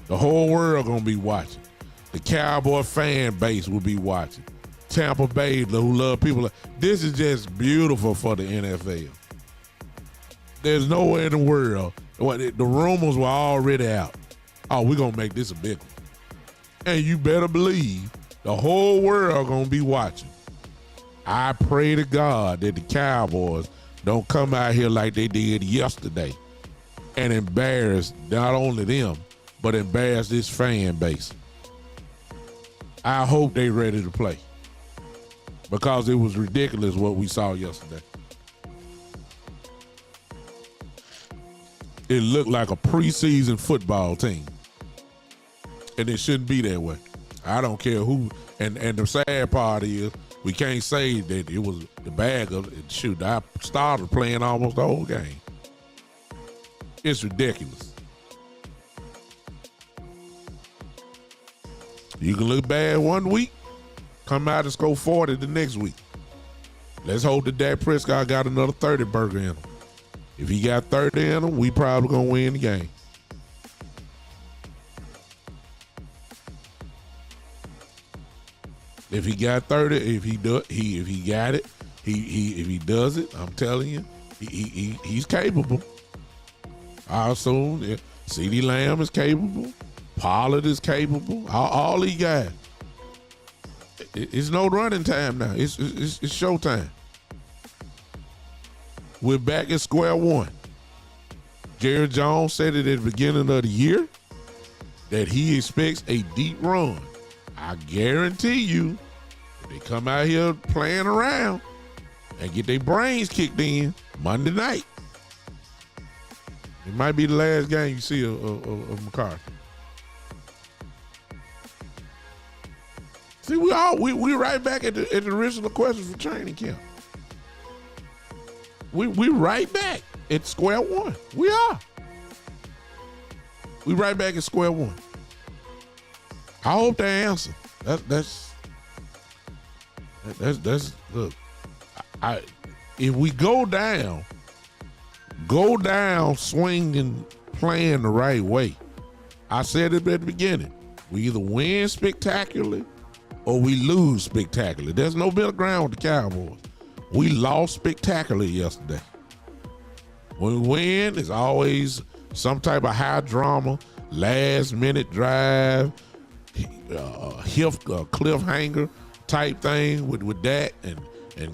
The whole world going to be watching. The Cowboy fan base will be watching. Tampa Bay, who love people. This is just beautiful for the NFL. There's nowhere in the world. The rumors were already out. Oh, we're going to make this a big one. And you better believe the whole world going to be watching. I pray to God that the Cowboys don't come out here like they did yesterday and embarrass not only them, but embarrass this fan base. I hope they ready to play. Because it was ridiculous what we saw yesterday. It looked like a preseason football team. And it shouldn't be that way. I don't care who. And the sad part is we can't say that it was the bag of it. Shoot, I started playing almost the whole game. It's ridiculous. You can look bad one week, come out and score 40 the next week. Let's hope that Dak Prescott got another 30 burger in him. If he got 30 in him, we probably going to win the game. If he got 30, if he got it, if he does it, I'm telling you, he's capable. I assume CeeDee Lamb is capable. Pollard is capable. All these guys. It's no running time now. It's showtime. We're back at square one. Jerry Jones said it at the beginning of the year that he expects a deep run. I guarantee you, if they come out here playing around and get their brains kicked in Monday night, it might be the last game you see of McCarthy. See, we right back at the original question for training camp. We right back at square one. We are. We right back at square one. I hope they answer. That's look. If we go down swinging, playing the right way, I said it at the beginning. We either win spectacularly or we lose spectacularly. There's no middle ground with the Cowboys. We lost spectacularly yesterday. When we win, it's always some type of high drama, last minute drive, cliffhanger type thing with that and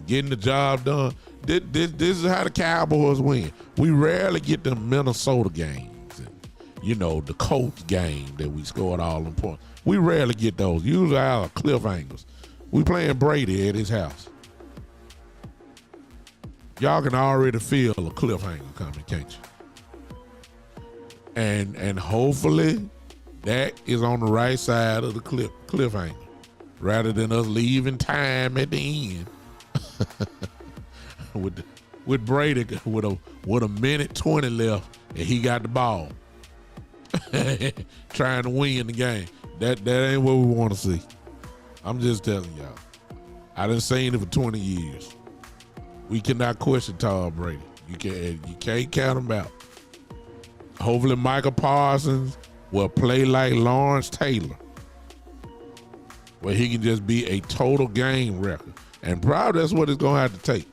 getting the job done. This is how the Cowboys win. We rarely get the Minnesota games and, the Colts game that we scored all them points. We rarely get those. Usually our cliffhangers. We playing Brady at his house. Y'all can already feel a cliffhanger coming, can't you? And hopefully that is on the right side of the cliffhanger, rather than us leaving time at the end with Brady with a minute 20 left and he got the ball trying to win the game. That ain't what we want to see. I'm just telling y'all. I done seen it for 20 years. We cannot question Tom Brady. You can't count him out. Hopefully Michael Parsons will play like Lawrence Taylor, where he can just be a total game wrecker. And probably that's what it's gonna have to take.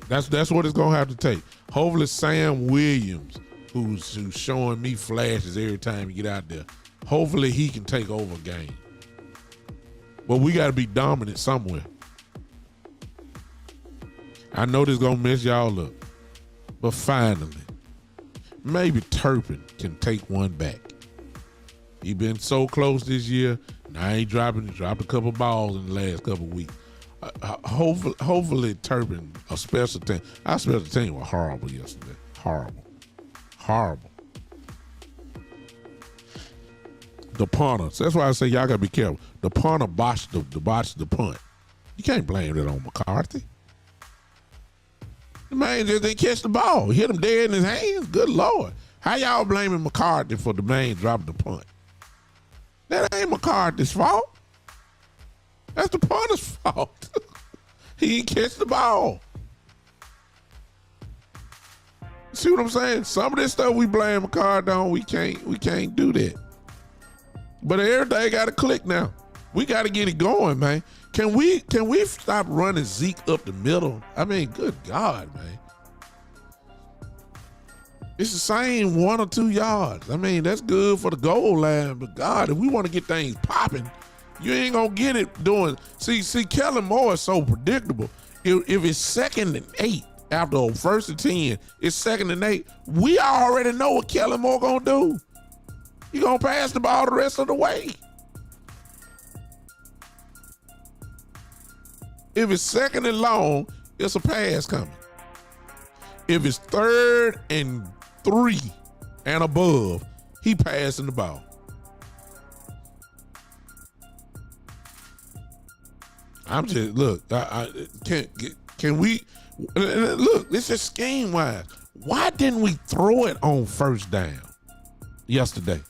That's what it's gonna have to take. Hopefully Sam Williams, who's showing me flashes every time he get out there, hopefully he can take over a game. But we got to be dominant somewhere. I know this gonna mess y'all up, but finally, maybe Turpin can take one back. He been so close this year. Now he dropped a couple balls in the last couple weeks. Hopefully Turpin, a special team. Our special team was horrible yesterday. Horrible. The punters. That's why I say y'all gotta be careful. The punter botched the punt. You can't blame it on McCarthy. The man just didn't catch the ball. Hit him dead in his hands. Good Lord. How y'all blaming McCarthy for the man dropping the punt? That ain't McCarthy's fault. That's the punter's fault. He didn't catch the ball. See what I'm saying? Some of this stuff we blame McCarthy on, we can't do that. But everything got to click now. We got to get it going, man. Can we stop running Zeke up the middle? I mean, good God, man. It's the same 1 or 2 yards. I mean, that's good for the goal line, but God, if we want to get things popping, you ain't gonna get it doing. See, Kellen Moore is so predictable. If it's 2nd and 8 after a 1st and 10, it's 2nd and 8. We already know what Kellen Moore gonna do. He gonna pass the ball the rest of the way. If it's 2nd and long, it's a pass coming. If it's 3rd and 3 and above, he passing the ball. I'm just can we look? This is scheme wise. Why didn't we throw it on 1st down yesterday?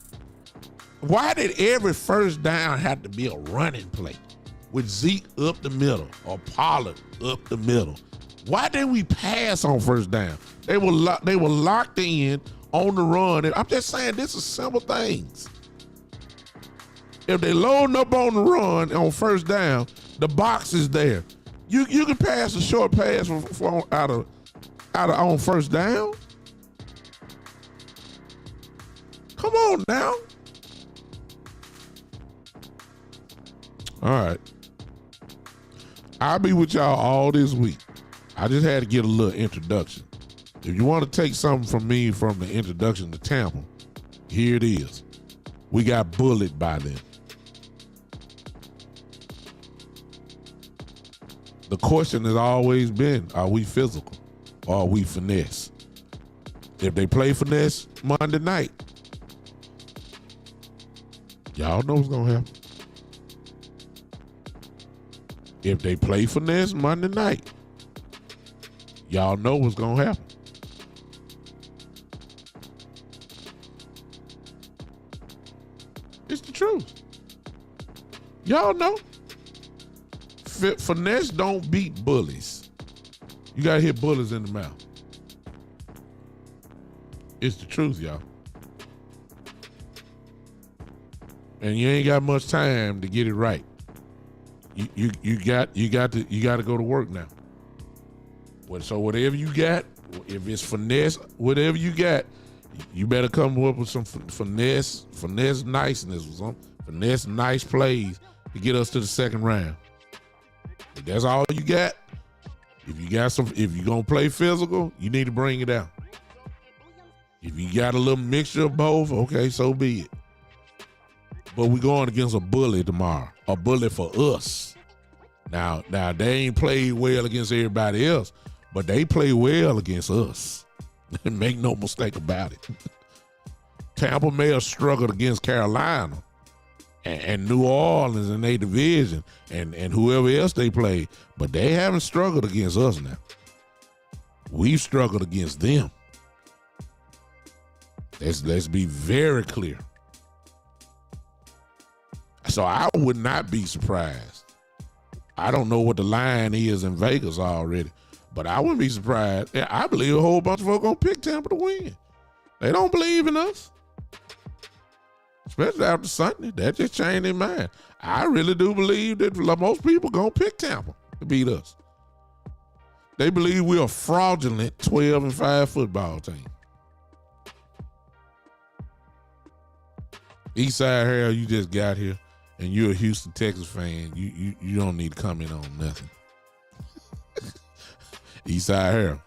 Why did every 1st down have to be a running play with Zeke up the middle or Pollard up the middle? Why didn't we pass on 1st down? They were locked in on the run. And I'm just saying, this is simple things. If they loading up on the run on 1st down, the box is there. You can pass a short pass from out of on 1st down. Come on now. All right. I'll be with y'all all this week. I just had to get a little introduction. If you want to take something from me from the introduction to Tampa, here it is. We got bullied by them. The question has always been, are we physical or are we finesse? If they play finesse Monday night, y'all know what's going to happen. If they play finesse Monday night, y'all know what's going to happen. It's the truth. Y'all know. Finesse don't beat bullies. You got to hit bullies in the mouth. It's the truth, y'all. and you ain't got much time to get it right. You got to go to work now. So whatever you got, if it's finesse, whatever you got, you better come up with some finesse niceness or something, finesse nice plays to get us to the second round. If that's all you got, if you're gonna play physical, you need to bring it out. If you got a little mixture of both, okay, so be it. But we're going against a bully tomorrow, a bully for us. Now they ain't played well against everybody else, but they play well against us. Make no mistake about it. Tampa may have struggled against Carolina and New Orleans in their division and whoever else they play, but they haven't struggled against us now. We've struggled against them. Let's be very clear. So I would not be surprised. I don't know what the line is in Vegas already, but I wouldn't be surprised. I believe a whole bunch of folks gonna pick Tampa to win. They don't believe in us. Especially after Sunday. That just changed their mind. I really do believe that most people gonna pick Tampa to beat us. They believe we're a fraudulent 12-5 football team. Eastside Harold, you just got here, and you're a Houston, Texas fan. You don't need to comment on nothing. Eastside Harold,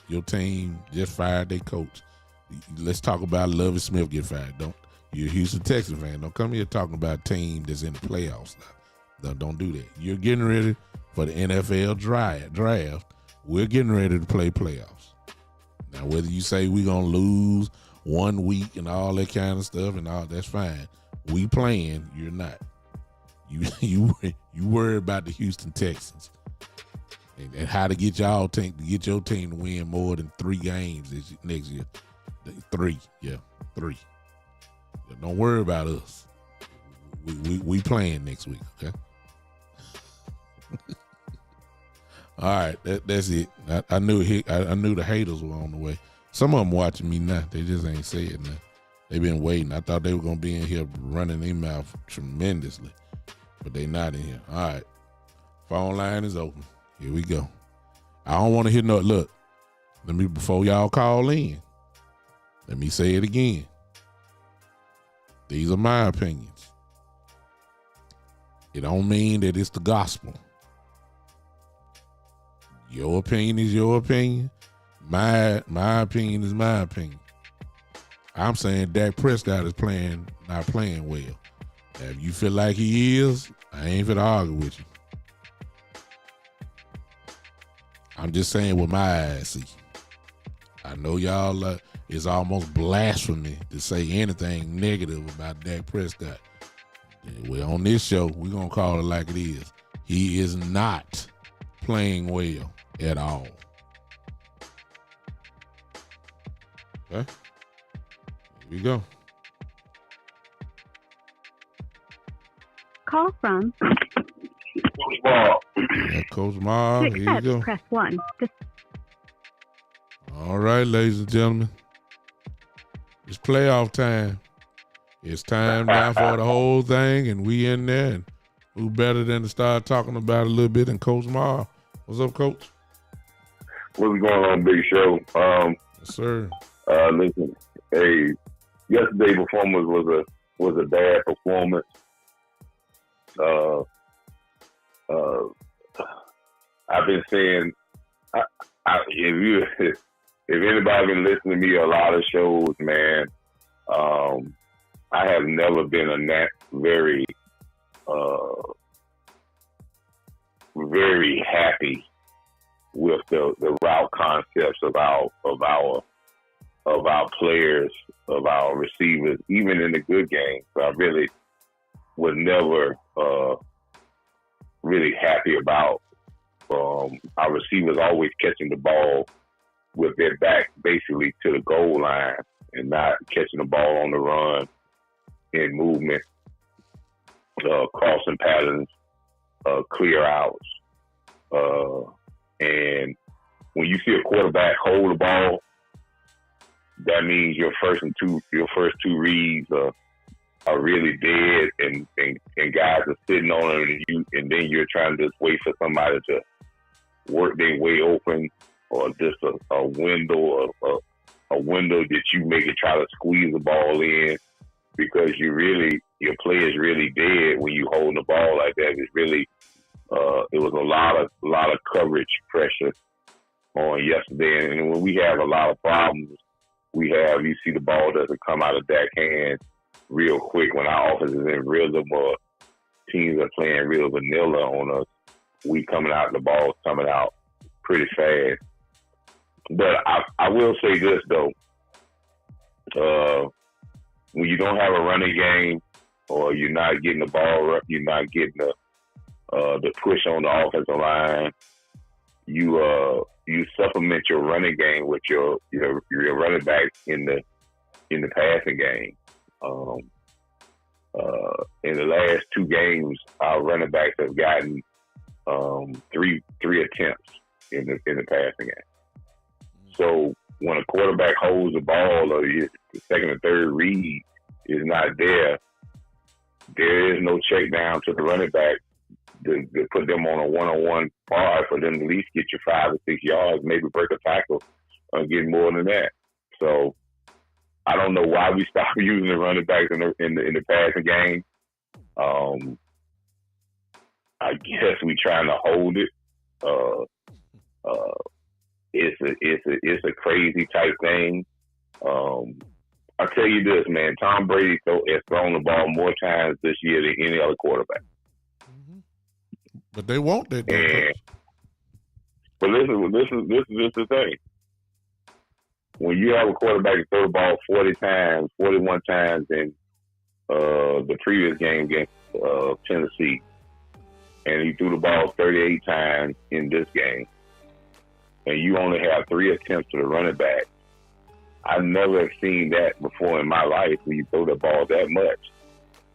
your team just fired their coach. Let's talk about Lovie Smith get fired. You're a Houston, Texas fan. Don't come here talking about a team that's in the playoffs now. Don't do that. You're getting ready for the NFL draft. We're getting ready to play playoffs. Now, whether you say we're gonna lose 1 week and all that kind of stuff and all, that's fine. We playing, you're not. You worry about the Houston Texans and how to get your team to win more than 3 games next year. 3. Don't worry about us. We playing next week, okay? All right, that's it. I knew the haters were on the way. Some of them watching me now. They just ain't saying nothing. They been waiting. I thought they were gonna be in here running their mouth tremendously, but they not in here. All right, phone line is open. Here we go. I don't want to hear no. Look, before y'all call in. Let me say it again. These are my opinions. It don't mean that it's the gospel. Your opinion is your opinion. My opinion is my opinion. I'm saying Dak Prescott is not playing well. Now, if you feel like he is, I ain't finna argue with you. I'm just saying what my eyes see. I know y'all it's almost blasphemy to say anything negative about Dak Prescott. Well, on this show, we're going to call it like it is. He is not playing well at all. Okay? Here we go. Call from Coach Ball. Yeah, Coach Ma, here you go. Press 1. All right, ladies and gentlemen. It's playoff time. It's time now for the whole thing, and we in there. And who better than to start talking about it a little bit than Coach Ma? What's up, Coach? What's going on, Big Show? Yes, sir. Listen, yesterday's performance was a bad performance. I've been saying, if anybody been listening to me a lot of shows, man, I have never been very happy with the route concepts of our players, of our receivers, even in the good games. So I really was never really happy about our receivers always catching the ball with their back basically to the goal line and not catching the ball on the run in movement, crossing patterns, clear outs. And when you see a quarterback hold the ball, that means your first two reads are really dead, and guys are sitting on them, and then you're trying to just wait for somebody to work their way open, or just a window, a window that you make it try to squeeze the ball in, because your play is really dead when you holding the ball like that. It's really it was a lot of coverage pressure on yesterday, and when we have a lot of problems, you see the ball doesn't come out of Dak's hands real quick when our offense is in rhythm, or teams are playing real vanilla on us. We coming out, the ball's coming out pretty fast. But I will say this though, when you don't have a running game, or you're not getting the ball up, you're not getting the push on the offensive line, you supplement your running game with your running back in the passing game. In the last two games, our running backs have gotten three attempts in the passing game. So when a quarterback holds the ball, or the second or third read is not there, there is no check down to the running back to put them on a one-on-one par for them to at least get you 5 or 6 yards, maybe break a tackle, or get more than that. So I don't know why we stopped using the running backs in the passing game. I guess we trying to hold it. It's a crazy type thing. I'll tell you this, man. Tom Brady has thrown the ball more times this year than any other quarterback. Mm-hmm. But they want that. But listen, this is the thing. When you have a quarterback that throw the ball 41 times in the previous game against Tennessee, and he threw the ball 38 times in this game, and you only have 3 attempts to the running back, I never have seen that before in my life, when you throw the ball that much,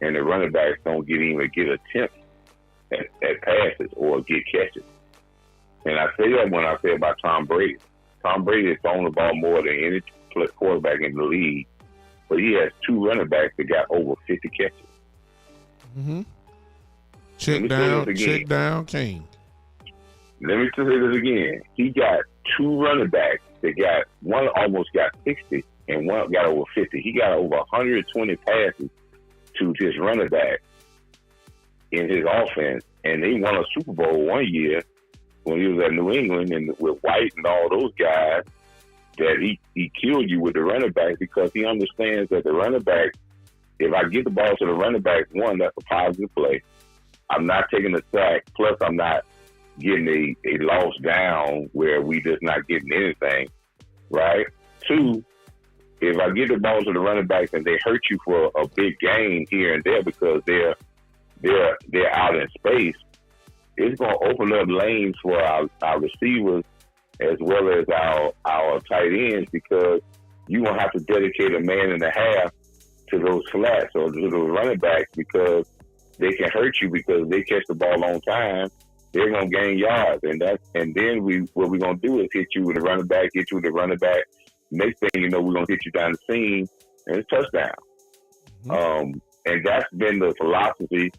and the running backs don't even get attempts at passes or get catches. And I say that when I say about Tom Brady. Tom Brady has thrown the ball more than any quarterback in the league, but he has 2 running backs that got over 50 catches. Mm-hmm. Check down, King. Let me say this again. He got 2 running backs that got, one almost got 60 and one got over 50. He got over 120 passes to his running back in his offense, and they won a Super Bowl one year when he was at New England, and with White and all those guys, that he killed you with the running back, because he understands that the running back, if I get the ball to the running back, one, that's a positive play. I'm not taking a sack, plus I'm not getting a loss down where we just not getting anything, right? 2, if I get the ball to the running backs and they hurt you for a big gain here and there because they're out in space, it's going to open up lanes for our receivers as well as our tight ends, because you're going to have to dedicate a man and a half to those flats or to those running backs, because they can hurt you because they catch the ball on time. They're going to gain yards. And then what we're going to do is hit you with the running back. Next thing you know, we're going to hit you down the seam, and it's touchdown. Mm-hmm. And that's been the philosophy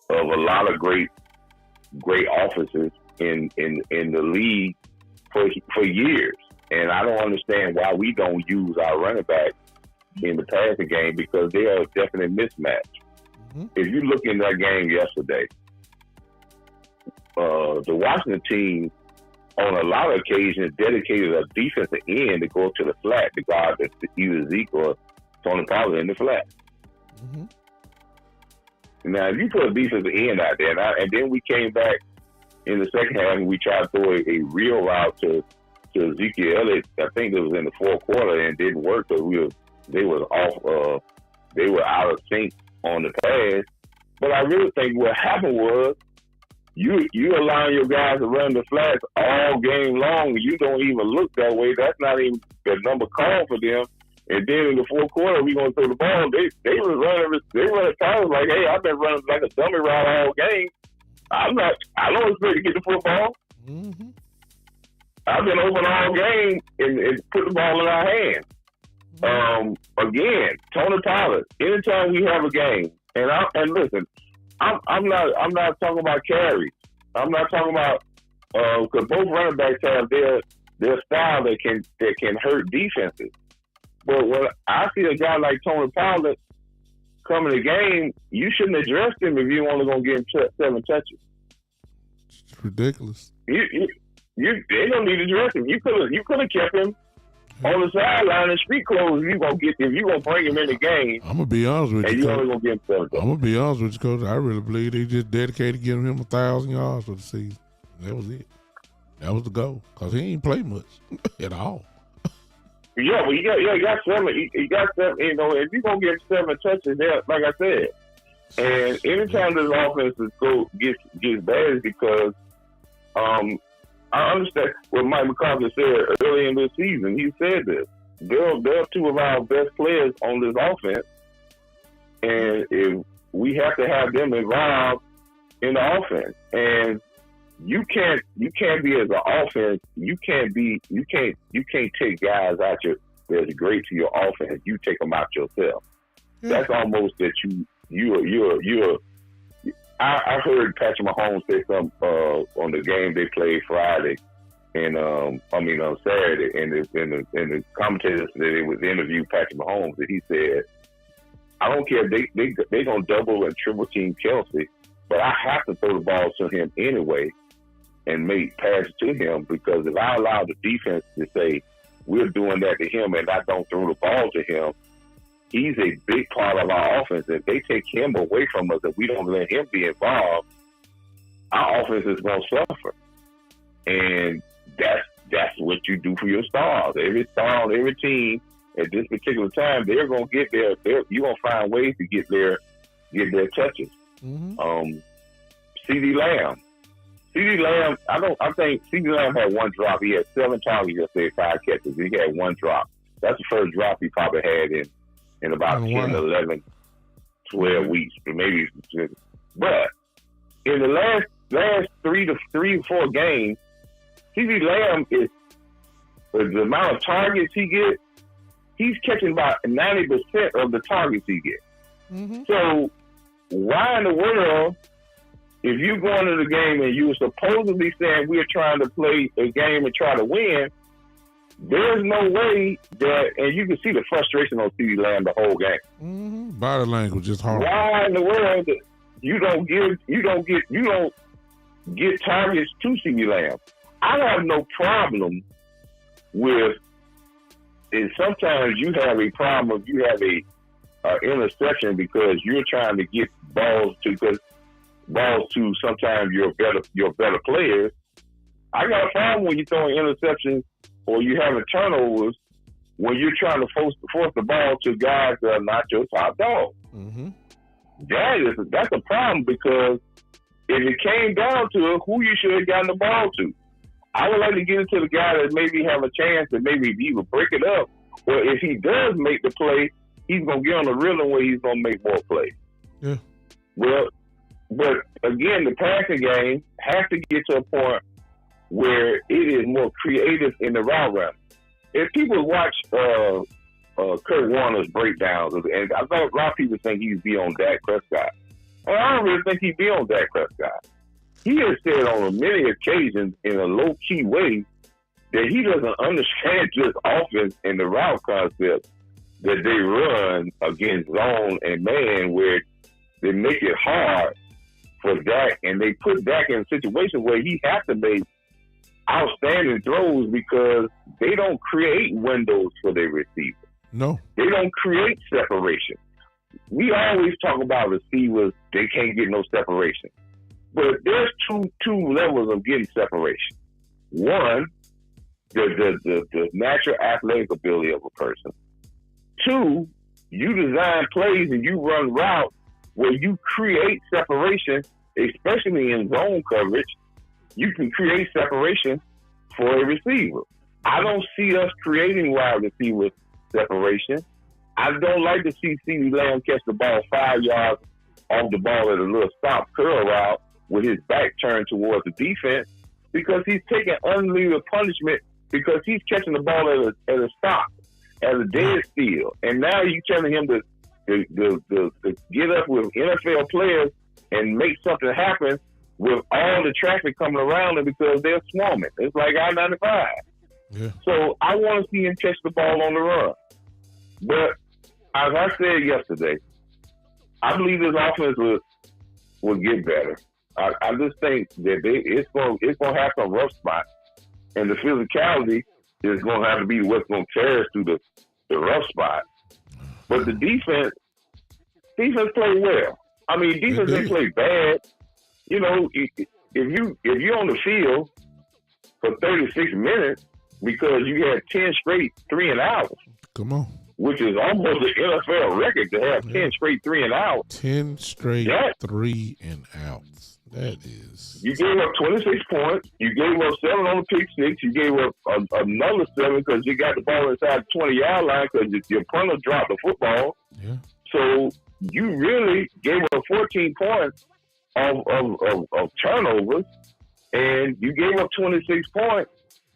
of a lot of great offenses in the league for years. And I don't understand why we don't use our running back in the passing game, because they are a definite mismatch. Mm-hmm. If you look in that game yesterday, the Washington team on a lot of occasions dedicated a defensive end to go up to the flat to guard either Zeke or Tony Pollard in the flat. Mm-hmm. Now, if you put a defensive end out there, and then we came back in the second half and we tried to throw a real route to Ezekiel Elliott, I think it was in the fourth quarter, and it didn't work because they were out of sync on the pass. But I really think what happened was you allowing your guys to run the flats all game long. You don't even look that way. That's not even the number called for them. And then in the fourth quarter, we gonna throw the ball. They were running. They running times like, hey, I've been running like a dummy route all game. I don't expect to get the football. Mm-hmm. I've been open all game and put the ball in our hands. Again, Tony Pollard. Anytime we have a game, and listen, I'm not talking about carries. I'm not talking about because both running backs have their style that can hurt defenses. But when I see a guy like Tony Pollard come in the game, you shouldn't address him if you're only going to give him 7 touches. It's ridiculous. They don't need to address him. You could have kept him on the sideline in street clothes. If you gonna bring him in the game, I'm gonna be honest with you. And you only gonna get him 7 touches. I'm gonna be honest with you, Coach. I really believe they just dedicated getting him 1,000 yards for the season. That was it. That was the goal because he ain't played much at all. Yeah, but he got 7. He got 7. You know, if you gonna get 7 touches, there, like I said, and anytime this offense gets bad, is because I understand what Mike McCarthy said early in this season. He said this. They're 2 of our best players on this offense, and if we have to have them involved in the offense. And you can't be as an offense. You can't take guys out that's great to your offense. You take them out yourself. Yeah. That's almost that you're. I heard Patrick Mahomes say something on the game they played Friday, and on Saturday, and the commentators they would interview Patrick Mahomes, and he said, "I don't care if they gonna double and triple team Kelsey, but I have to throw the ball to him anyway, and make passes to him because if I allow the defense to say we're doing that to him and I don't throw the ball to him." He's a big part of our offense. If they take him away from us, if we don't let him be involved, our offense is going to suffer. And that's what you do for your stars. Every star on every team at this particular time, they're going to get there. You're going to find ways to get their touches. Mm-hmm. CeeDee Lamb. I think CeeDee Lamb had 1 drop. He had 7 targets yesterday, 5 catches. He had 1 drop. That's the first drop he probably had in about 10, 11, 12 weeks, maybe. But in the last 3 or 4 games, CeeDee Lamb is the amount of targets he gets. He's catching about 90% of the targets he gets. Mm-hmm. So why in the world, if you go into the game and you're supposedly saying we're trying to play a game and try to win, there's no way that, and you can see the frustration on CeeDee Lamb the whole game. Mm-hmm. Body language is hard. Why in the world that you don't get targets to CeeDee Lamb? I have no problem with. And sometimes you have a problem if you have a interception because you're trying to get balls to sometimes your better players. I got a problem when you throw an interception or you having turnovers when you're trying to force the ball to guys that are not your top dog. Mm-hmm. That's a problem because if it came down to it, who you should have gotten the ball to. I would like to get into the guy that maybe have a chance to maybe either break it up, or if he does make the play, he's going to get on the rhythm where he's going to make more plays. Yeah. Well, but again, the passing game has to get to a point where it is more creative in the route running. If people watch Kurt Warner's breakdowns, and I know a lot of people think he's beyond Dak Prescott, and I don't really think he's beyond Dak Prescott. He has said on many occasions in a low-key way that he doesn't understand this offense and the route concept that they run against zone and man, where they make it hard for Dak, and they put Dak in a situation where he has to make outstanding throws because they don't create windows for their receiver. No. They don't create separation. We always talk about receivers, they can't get no separation. But there's two levels of getting separation. One, the natural athletic ability of a person. Two, you design plays and you run routes where you create separation, especially in zone coverage. You can create separation for a receiver. I don't see us creating wide receiver separation. I don't like to see CeeDee Lamb catch the ball 5 yards off the ball at a little stop curl route with his back turned towards the defense because he's taking unlimited punishment because he's catching the ball at a stop. as a dead steal. And now you telling him to get up with NFL players and make something happen with all the traffic coming around them because they're swarming. It's like I-95. Yeah. So I want to see him catch the ball on the run. But as I said yesterday, I believe this offense will get better. I just think that it's going to have some rough spots, and the physicality is going to have to be what's going to carry us through the rough spot. But the defense played well. I mean, defense didn't play bad. You know, if you're on the field for 36 minutes because you had 10 straight 3-and-outs. Come on. Which is almost an NFL record to have 10 straight 3-and-outs. 10 straight 3-and-outs. That is. You gave up 26 points. You gave up 7 on the pick six. You gave up another 7 because you got the ball inside the 20-yard line because your punter dropped the football. Yeah. So you really gave up 14 points of turnovers, and you gave up 26 points.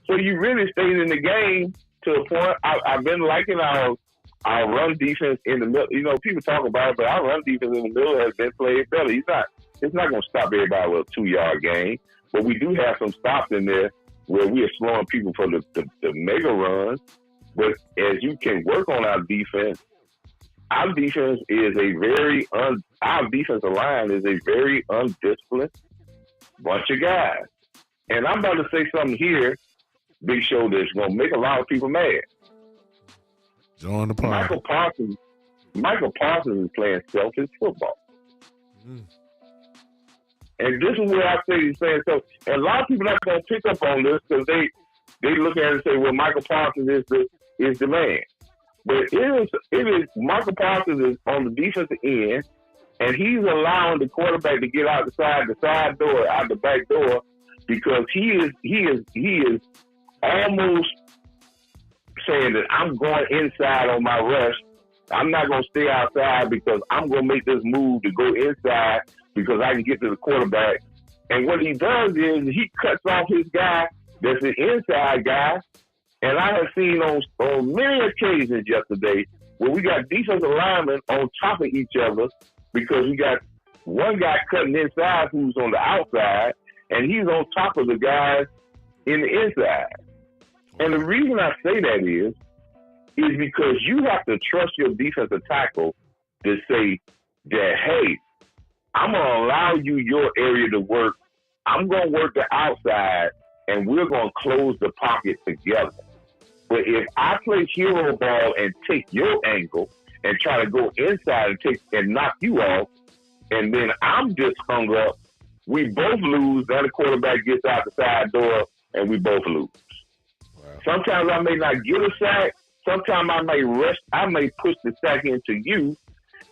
So you really stayed in the game to a point. I've been liking our run defense in the middle. You know, people talk about it, but our run defense in the middle has been played better. It's not going to stop everybody with a 2-yard gain, but we do have some stops in there where we are slowing people for the mega runs. But as you can work on our defense is our defensive line is a very undisciplined bunch of guys. And I'm about to say something here, Big Show, that's going to make a lot of people mad. Join the party. Michael Parsons is playing selfish football. And this is where I say he's playing selfish. And a lot of people are not going to pick up on this because they look at it and say, well, Michael Parsons is the man. But it is Michael Parsons is on the defensive end, and he's allowing the quarterback to get out the side door, out the back door, because he is almost saying that I'm going inside on my rush. I'm not going to stay outside because I'm going to make this move to go inside because I can get to the quarterback. And what he does is he cuts off his guy that's an inside guy. And I have seen on many occasions yesterday where we got defensive linemen on top of each other because we got one guy cutting inside who's on the outside, and he's on top of the guys in the inside. And the reason I say that is because you have to trust your defensive tackle to say that, hey, I'm going to allow you your area to work. I'm going to work the outside, and we're going to close the pocket together. But if I play hero ball and take your angle and try to go inside and knock you off, and then I'm just hung up, we both lose. Then the quarterback gets out the side door, and we both lose. Wow. Sometimes I may not get a sack. Sometimes I may rush. I may push the sack into you,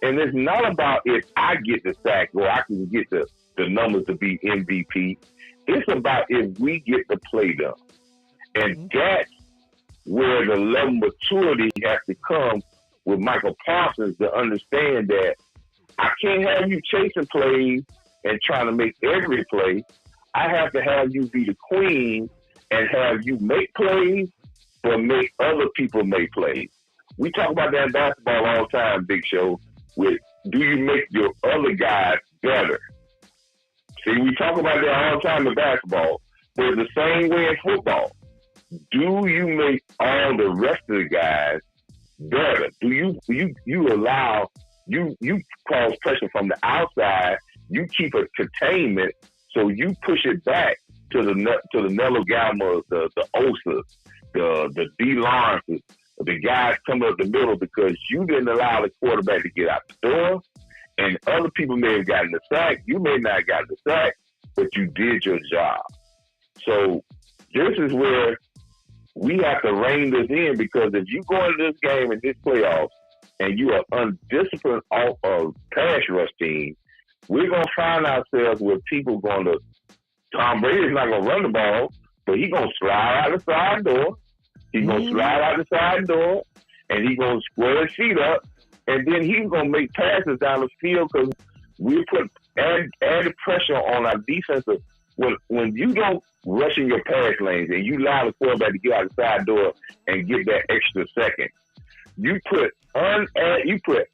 and it's not about if I get the sack or I can get the numbers to be MVP. It's about if we get the play done, and that's where the level of maturity has to come with Michael Parsons to understand that I can't have you chasing plays and trying to make every play. I have to have you be the queen and have you make plays, but make other people make plays. We talk about that in basketball all the time, Big Show, with do you make your other guys better? See, we talk about that all the time in basketball, but it's the same way in football. Do you make all the rest of the guys better? Do you allow you cause pressure from the outside? You keep a containment, so you push it back to the Nello Galmas, the Osas, the D Lawrences, the guys coming up the middle because you didn't allow the quarterback to get out the door, and other people may have gotten the sack. You may not have gotten the sack, but you did your job. So this is where we have to rein this in, because if you go into this game in this playoffs and you are undisciplined off of pass rush team, we're going to find ourselves with people going to – Tom Brady's not going to run the ball, but he's going to slide out the side door. He's going to slide out the side door, and he's going to square his feet up, and then he's going to make passes down the field because we put added pressure on our defensive. When you don't rush in your pass lanes and you allow the quarterback to get out the side door and get that extra second, you put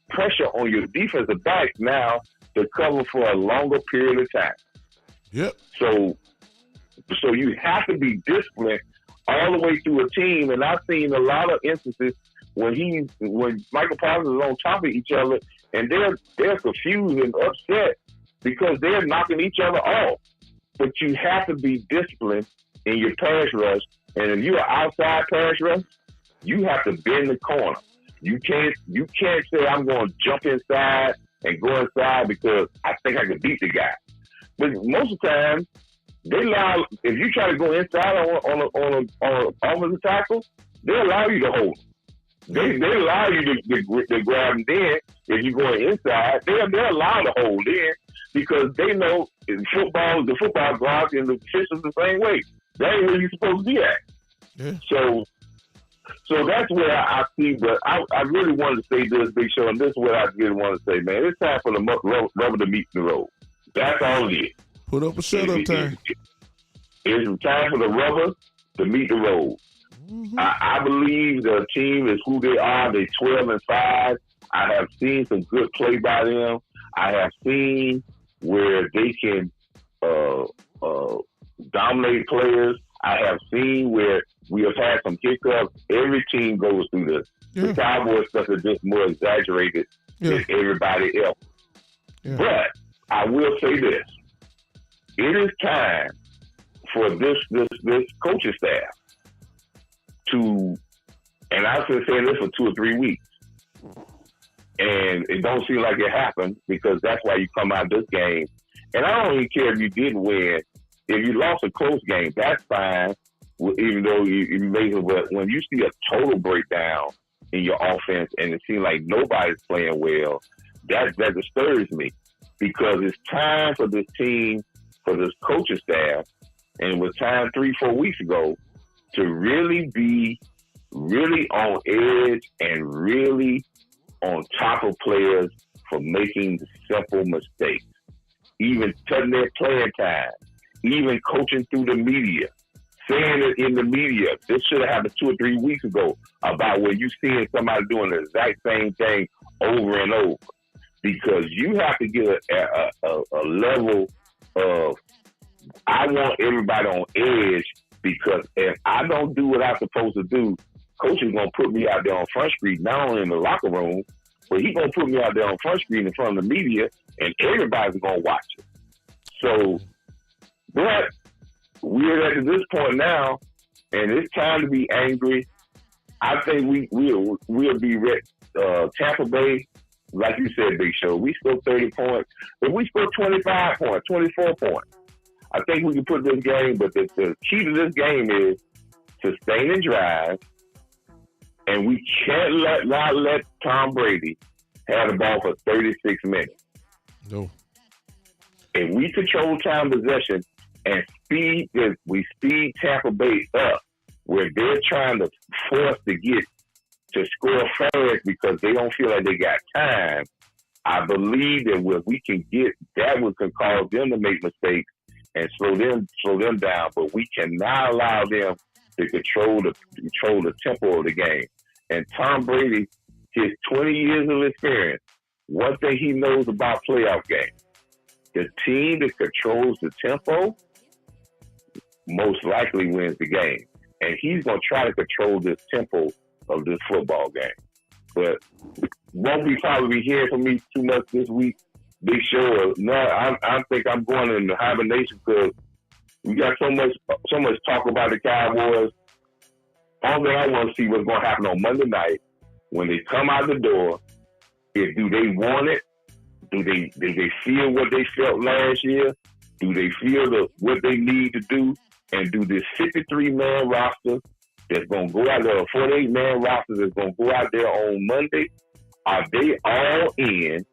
pressure on your defensive back now to cover for a longer period of time. Yep. So you have to be disciplined all the way through a team. And I've seen a lot of instances when Michael Parsons is on top of each other, and they're confused and upset because they're knocking each other off. But you have to be disciplined in your pass rush. And if you're an outside pass rush, you have to bend the corner. You can't say I'm going to jump inside and go inside because I think I can beat the guy. But most of the time, they allow, if you try to go inside on an offensive tackle, they allow you to hold them. They allow you to grab them then. If you're going inside, they're allowed to hold in because they know the football guards and the officials the same way. That ain't where you're supposed to be at. Yeah. So that's where I see, but I really wanted to say this, Big Show, and this is what I really want to say, man. It's time for the rubber to meet the road. That's all it is. Put up a shut-up time. It's time for the rubber to meet the road. Mm-hmm. I believe the team is who they are. They're 12-5. I have seen some good play by them. I have seen where they can dominate players. I have seen where we have had some hiccups. Every team goes through this. Yeah. The Cowboys stuff is just more exaggerated than everybody else. Yeah. But I will say this. It is time for this coaching staff to, and I've been saying this for 2 or 3 weeks, and it don't seem like it happened because that's why you come out this game. And I don't even care if you didn't win. If you lost a close game, that's fine, even though you made it. But when you see a total breakdown in your offense and it seems like nobody's playing well, that disturbs me because it's time for this team, for this coaching staff, and it was time 3-4 weeks ago to really be really on edge and really on top of players for making simple mistakes, even cutting their playing time, even coaching through the media, saying it in the media. This should have happened 2 or 3 weeks ago about when you seeing somebody doing the exact same thing over and over, because you have to get a level of, I want everybody on edge, because if I don't do what I'm supposed to do, coach is going to put me out there on Front Street, not only in the locker room, but he's going to put me out there on Front Street in front of the media, and everybody's going to watch it. So, but we're at this point now, and it's time to be angry. I think we'll be ready. Tampa Bay, like you said, Big Show, we scored 30 points. If we score 25 points, 24 points, I think we can put this game, but the key to this game is sustaining drive, and we can't not let Tom Brady have the ball for 36 minutes. No. If we control time possession and we speed Tampa Bay up, where they're trying to force to score fast because they don't feel like they got time, I believe that what we can get, that can cause them to make mistakes and slow them down, but we cannot allow them to control the tempo of the game. And Tom Brady, his 20 years of experience, one thing he knows about playoff games, the team that controls the tempo most likely wins the game. And he's going to try to control this tempo of this football game. But won't be probably hearing from me too much this week, Big Show. No, I think I'm going into hibernation because we got so much talk about the Cowboys. All that I want to see what's going to happen on Monday night when they come out the door. Do they want it? Do they feel what they felt last year? Do they feel what they need to do? And do this 53-man roster that's going to go out there, a 48-man roster that's going to go out there on Monday, are they all in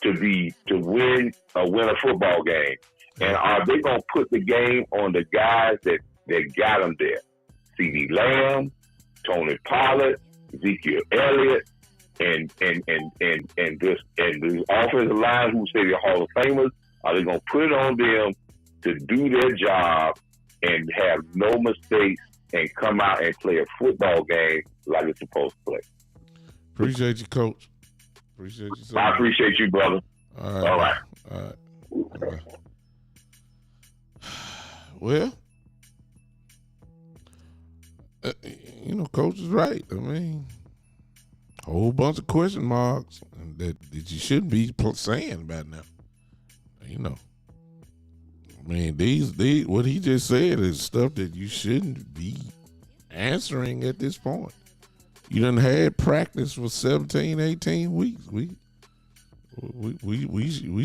to win a football game? And are they going to put the game on the guys that got them there? CeeDee Lamb, Tony Pollard, Ezekiel Elliott, and the offensive line who say they're Hall of Famers, are they going to put it on them to do their job and have no mistakes and come out and play a football game like it's supposed to play? Appreciate you, Coach. Appreciate you so I much. appreciate you, brother. All right. All right. Well, Coach is right. I mean, a whole bunch of question marks that you shouldn't be saying about now. I mean, these what he just said is stuff that you shouldn't be answering at this point. You done had practice for 17, 18 weeks. We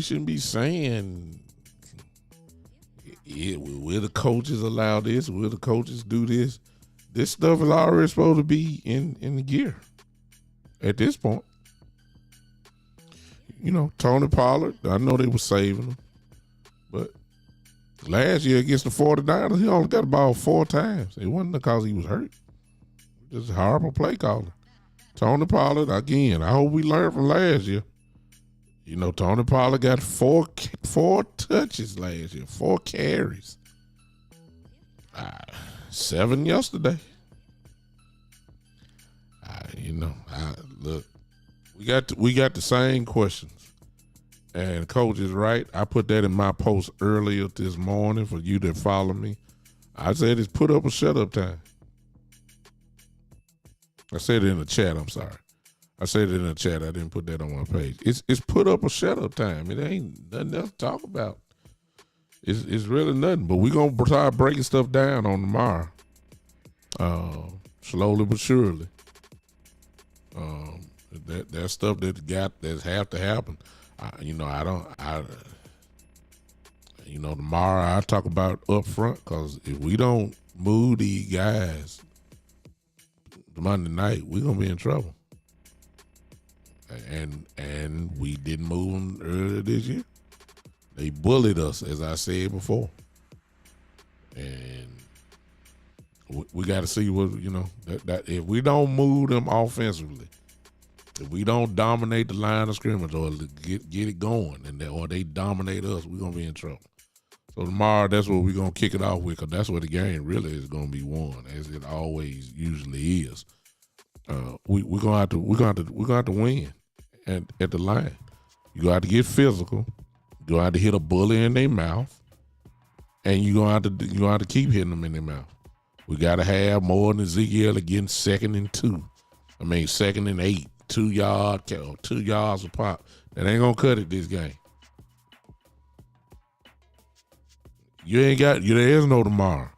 shouldn't be saying, will the coaches allow this? Will the coaches do this? This stuff is already supposed to be in the gear at this point. Tony Pollard, I know they were saving him, but last year against the 49ers, he only got the ball 4 times. It wasn't because he was hurt. Just horrible play calling. Tony Pollard, again, I hope we learned from last year. Tony Pollard got four touches last year, 4 carries. 7 yesterday. Look, we got the same questions. And Coach is right. I put that in my post earlier this morning for you that follow me. I said it's put up or shut up time. I said it in the chat. I'm sorry. I said it in the chat. I didn't put that on my page. It's put up or shut up time. It ain't nothing else to talk about. It's really nothing. But we're going to start breaking stuff down on tomorrow. Slowly but surely. That stuff that have to happen. Tomorrow I talk about up front, because if we don't move these guys Monday night, we're going to be in trouble. And we didn't move them earlier this year. They bullied us, as I said before. And we got to see what, that if we don't move them offensively, if we don't dominate the line of scrimmage or get it going, or they dominate us, we're going to be in trouble. So tomorrow, that's what we're going to kick it off with, because that's where the game really is going to be won, as it always usually is. We're going to have to win at the line. You're going to have to get physical. You're going to have to hit a bully in their mouth, and you're going to have to keep hitting them in their mouth. We got to have more than Ezekiel again, 2nd and 2. 2nd and 8, 2 yards a pop. That ain't gonna cut it this game. There is no tomorrow.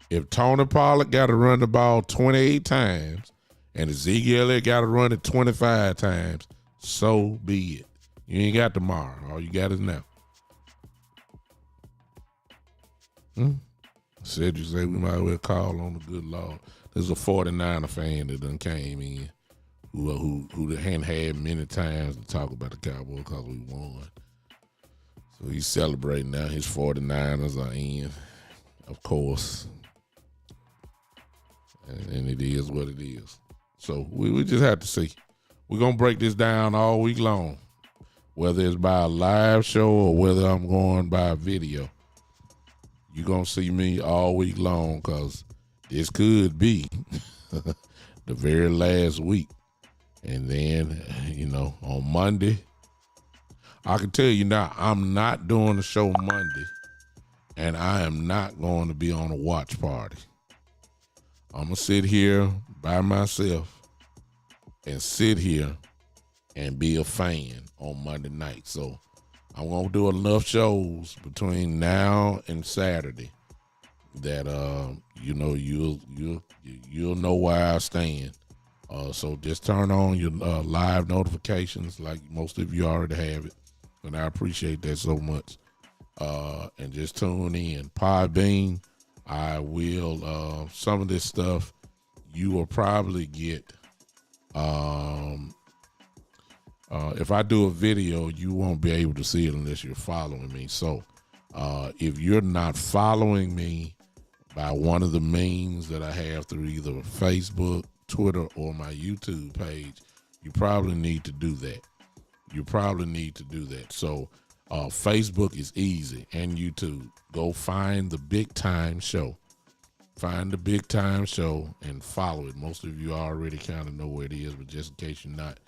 If Tony Pollard got to run the ball 28 times and Ezekiel got to run it 25 times, so be it. You ain't got tomorrow. All you got is now. Said we might as well call on the good Lord. There's a 49er fan that done came in who hadn't had many times to talk about the Cowboys because we won. So he's celebrating now. His 49ers are in, of course. And it is what it is. So we just have to see. We're going to break this down all week long, whether it's by a live show or whether I'm going by a video. You're going to see me all week long, because this could be the very last week. And then, on Monday, I can tell you now, I'm not doing the show Monday, and I am not going to be on a watch party. I'm going to sit here by myself and sit here and be a fan on Monday night. So I'm going to do enough shows between now and Saturday that, you'll know where I stand. So just turn on your live notifications, like most of you already have it, and I appreciate that so much. And just tune in. Podbean, I will, some of this stuff you will probably get. If I do a video, you won't be able to see it unless you're following me. So if you're not following me by one of the means that I have through either Facebook, Twitter, or my YouTube page, you probably need to do that. So Facebook is easy, and YouTube. Go find the Big Time Show. Find the Big Time Show and follow it. Most of you already kind of know where it is, but just in case you're not,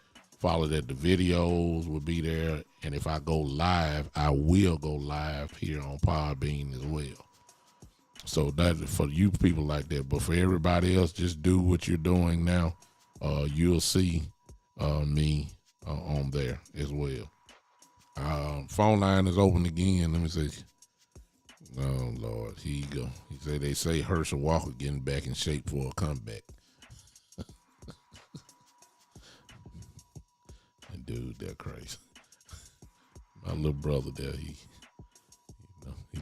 follow that the videos will be there. And if I go live, I will go live here on Podbean as well. So that for you people like that. But for everybody else, just do what you're doing now. You'll see me on there as well. Phone line is open again. Let me see. Oh, Lord. Here you go. They say Herschel Walker getting back in shape for a comeback. Dude, they're crazy. My little brother there, he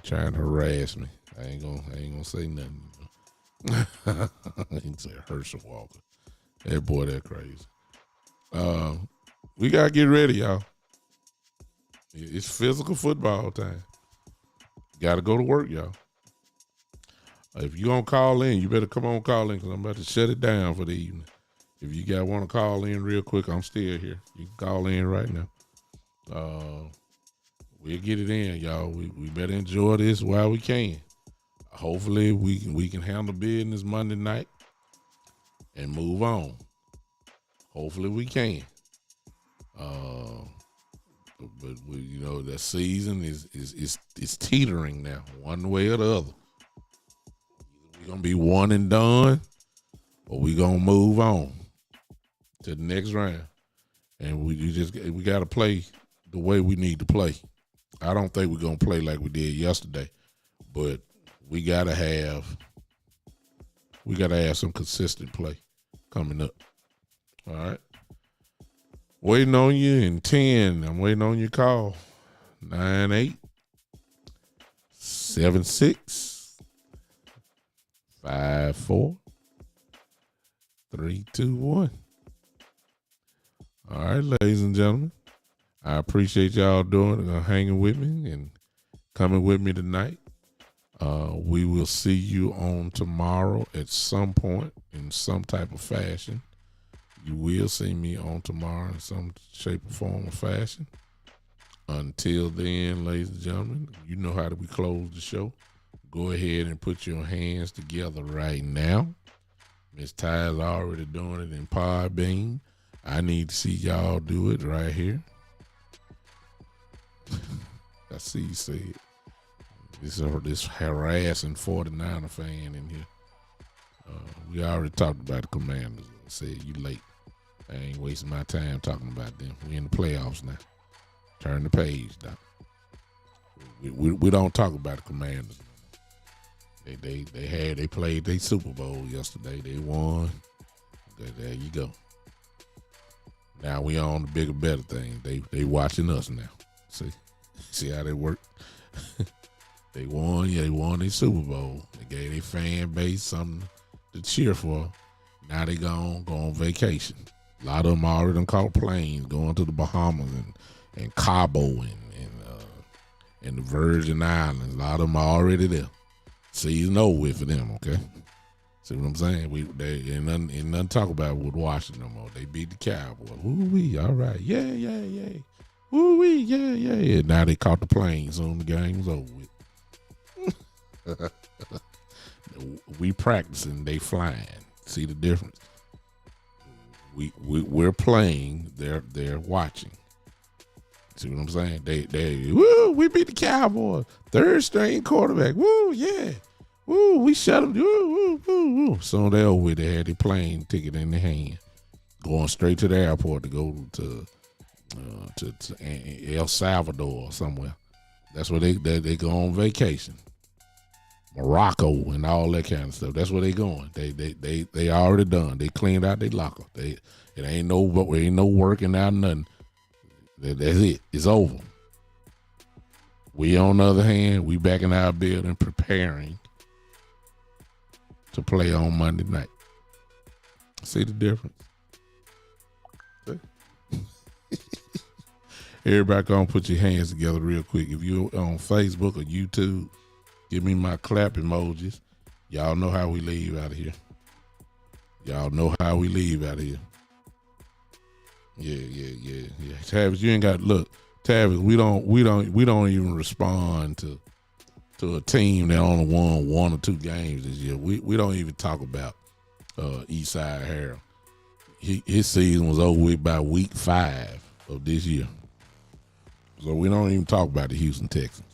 trying to harass me. I ain't gonna say nothing. He said Herschel Walker. That boy, that crazy. We gotta get ready, y'all. It's physical football time. Gotta go to work, y'all. If you gonna call in, you better come on call in because I'm about to shut it down for the evening. If you guys want to call in real quick, I'm still here. You can call in right now. We'll get it in, y'all. We better enjoy this while we can. Hopefully, we can handle business Monday night and move on. Hopefully, we can. But the season is teetering now, one way or the other. We're gonna be one and done, or we gonna move on to the next round, and we got to play the way we need to play. I don't think we're gonna play like we did yesterday, but we gotta have some consistent play coming up. All right, waiting on you in 10. I'm waiting on your call. 9-8-7-6-5-4-3-2-1. All right, ladies and gentlemen, I appreciate y'all hanging with me and coming with me tonight. We will see you on tomorrow at some point in some type of fashion. You will see me on tomorrow in some shape or form or fashion. Until then, ladies and gentlemen, you know how we close the show. Go ahead and put your hands together right now. Miss Ty's already doing it in Podbean. I need to see y'all do it right here. I see you say it. This harassing 49er fan in here. We already talked about the Commanders. I said you late. I ain't wasting my time talking about them. We in the playoffs now. Turn the page, Doc. We don't talk about the Commanders. They played their Super Bowl yesterday. They won. There you go. Now we on the bigger, better thing. They watching us now. See how they work. They won. Yeah, they won their Super Bowl. They gave their fan base something to cheer for. Now they go on vacation. A lot of them already done caught planes going to the Bahamas and Cabo and the Virgin Islands. A lot of them are already there. Season over with for them, okay? See what I'm saying? Ain't nothing to talk about with Washington no more. They beat the Cowboys. Woo-wee, all right. Yeah. Woo-wee, yeah. Now they caught the plane, so the game was over with. We practicing, they flying. See the difference? We're playing, they're watching. See what I'm saying? We beat the Cowboys. Third string quarterback. Woo, yeah. Woo, we shut them. Woo. So they over with. They had their plane ticket in their hand, going straight to the airport to go to El Salvador or somewhere. That's where they go on vacation. Morocco and all that kind of stuff. That's where they going. They already done. They cleaned out their locker. It ain't no working out nothing. That's it. It's over. We, on the other hand, we back in our building preparing to play on Monday night. See the difference? Everybody gonna put your hands together real quick. If you're on Facebook or YouTube, give me my clap emojis. Y'all know how we leave out of here. Yeah. Tavis, you ain't got look. Tavis, we don't even respond to a team that only won 1 or 2 games this year. We don't even talk about Eastside Harold. his season was over with by week 5 of this year. So we don't even talk about the Houston Texans.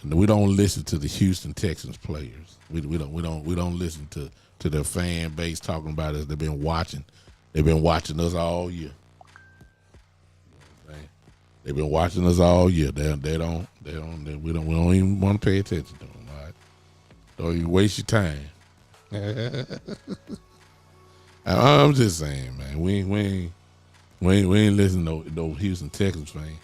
We don't listen to the Houston Texans players. We don't listen to their fan base talking about us. They've been watching us all year. They've been watching us all year. We don't even want to pay attention to them. All right? Don't even waste your time. I'm just saying, man. We ain't listening to those Houston Texans fans.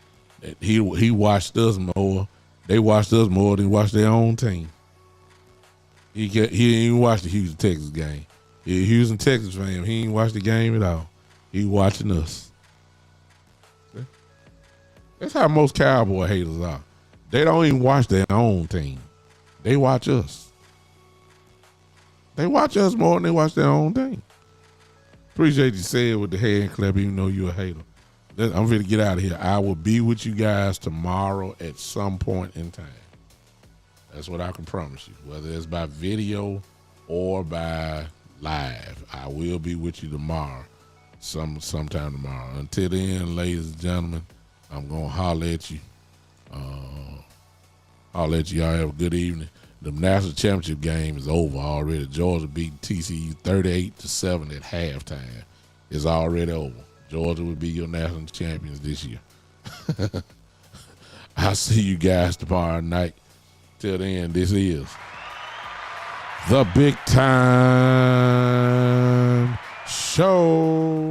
He watched us more. They watched us more than he watched their own team. He didn't even watch the Houston Texans game. He a Houston Texans fan. He ain't watched the game at all. He watching us. See? That's how most Cowboy haters are. They don't even watch their own team. They watch us. They watch us more than they watch their own team. Appreciate you saying with the hand clap, even though you're a hater. I'm ready to get out of here. I will be with you guys tomorrow at some point in time. That's what I can promise you. Whether it's by video or by live, I will be with you tomorrow, sometime tomorrow. Until then, ladies and gentlemen, I'm going to holler at you. Y'all have a good evening. The national championship game is over already. Georgia beat TCU 38-7 at halftime. It's already over. Georgia will be your national champions this year. I'll see you guys tomorrow night. Till then, this is the Big Time Show.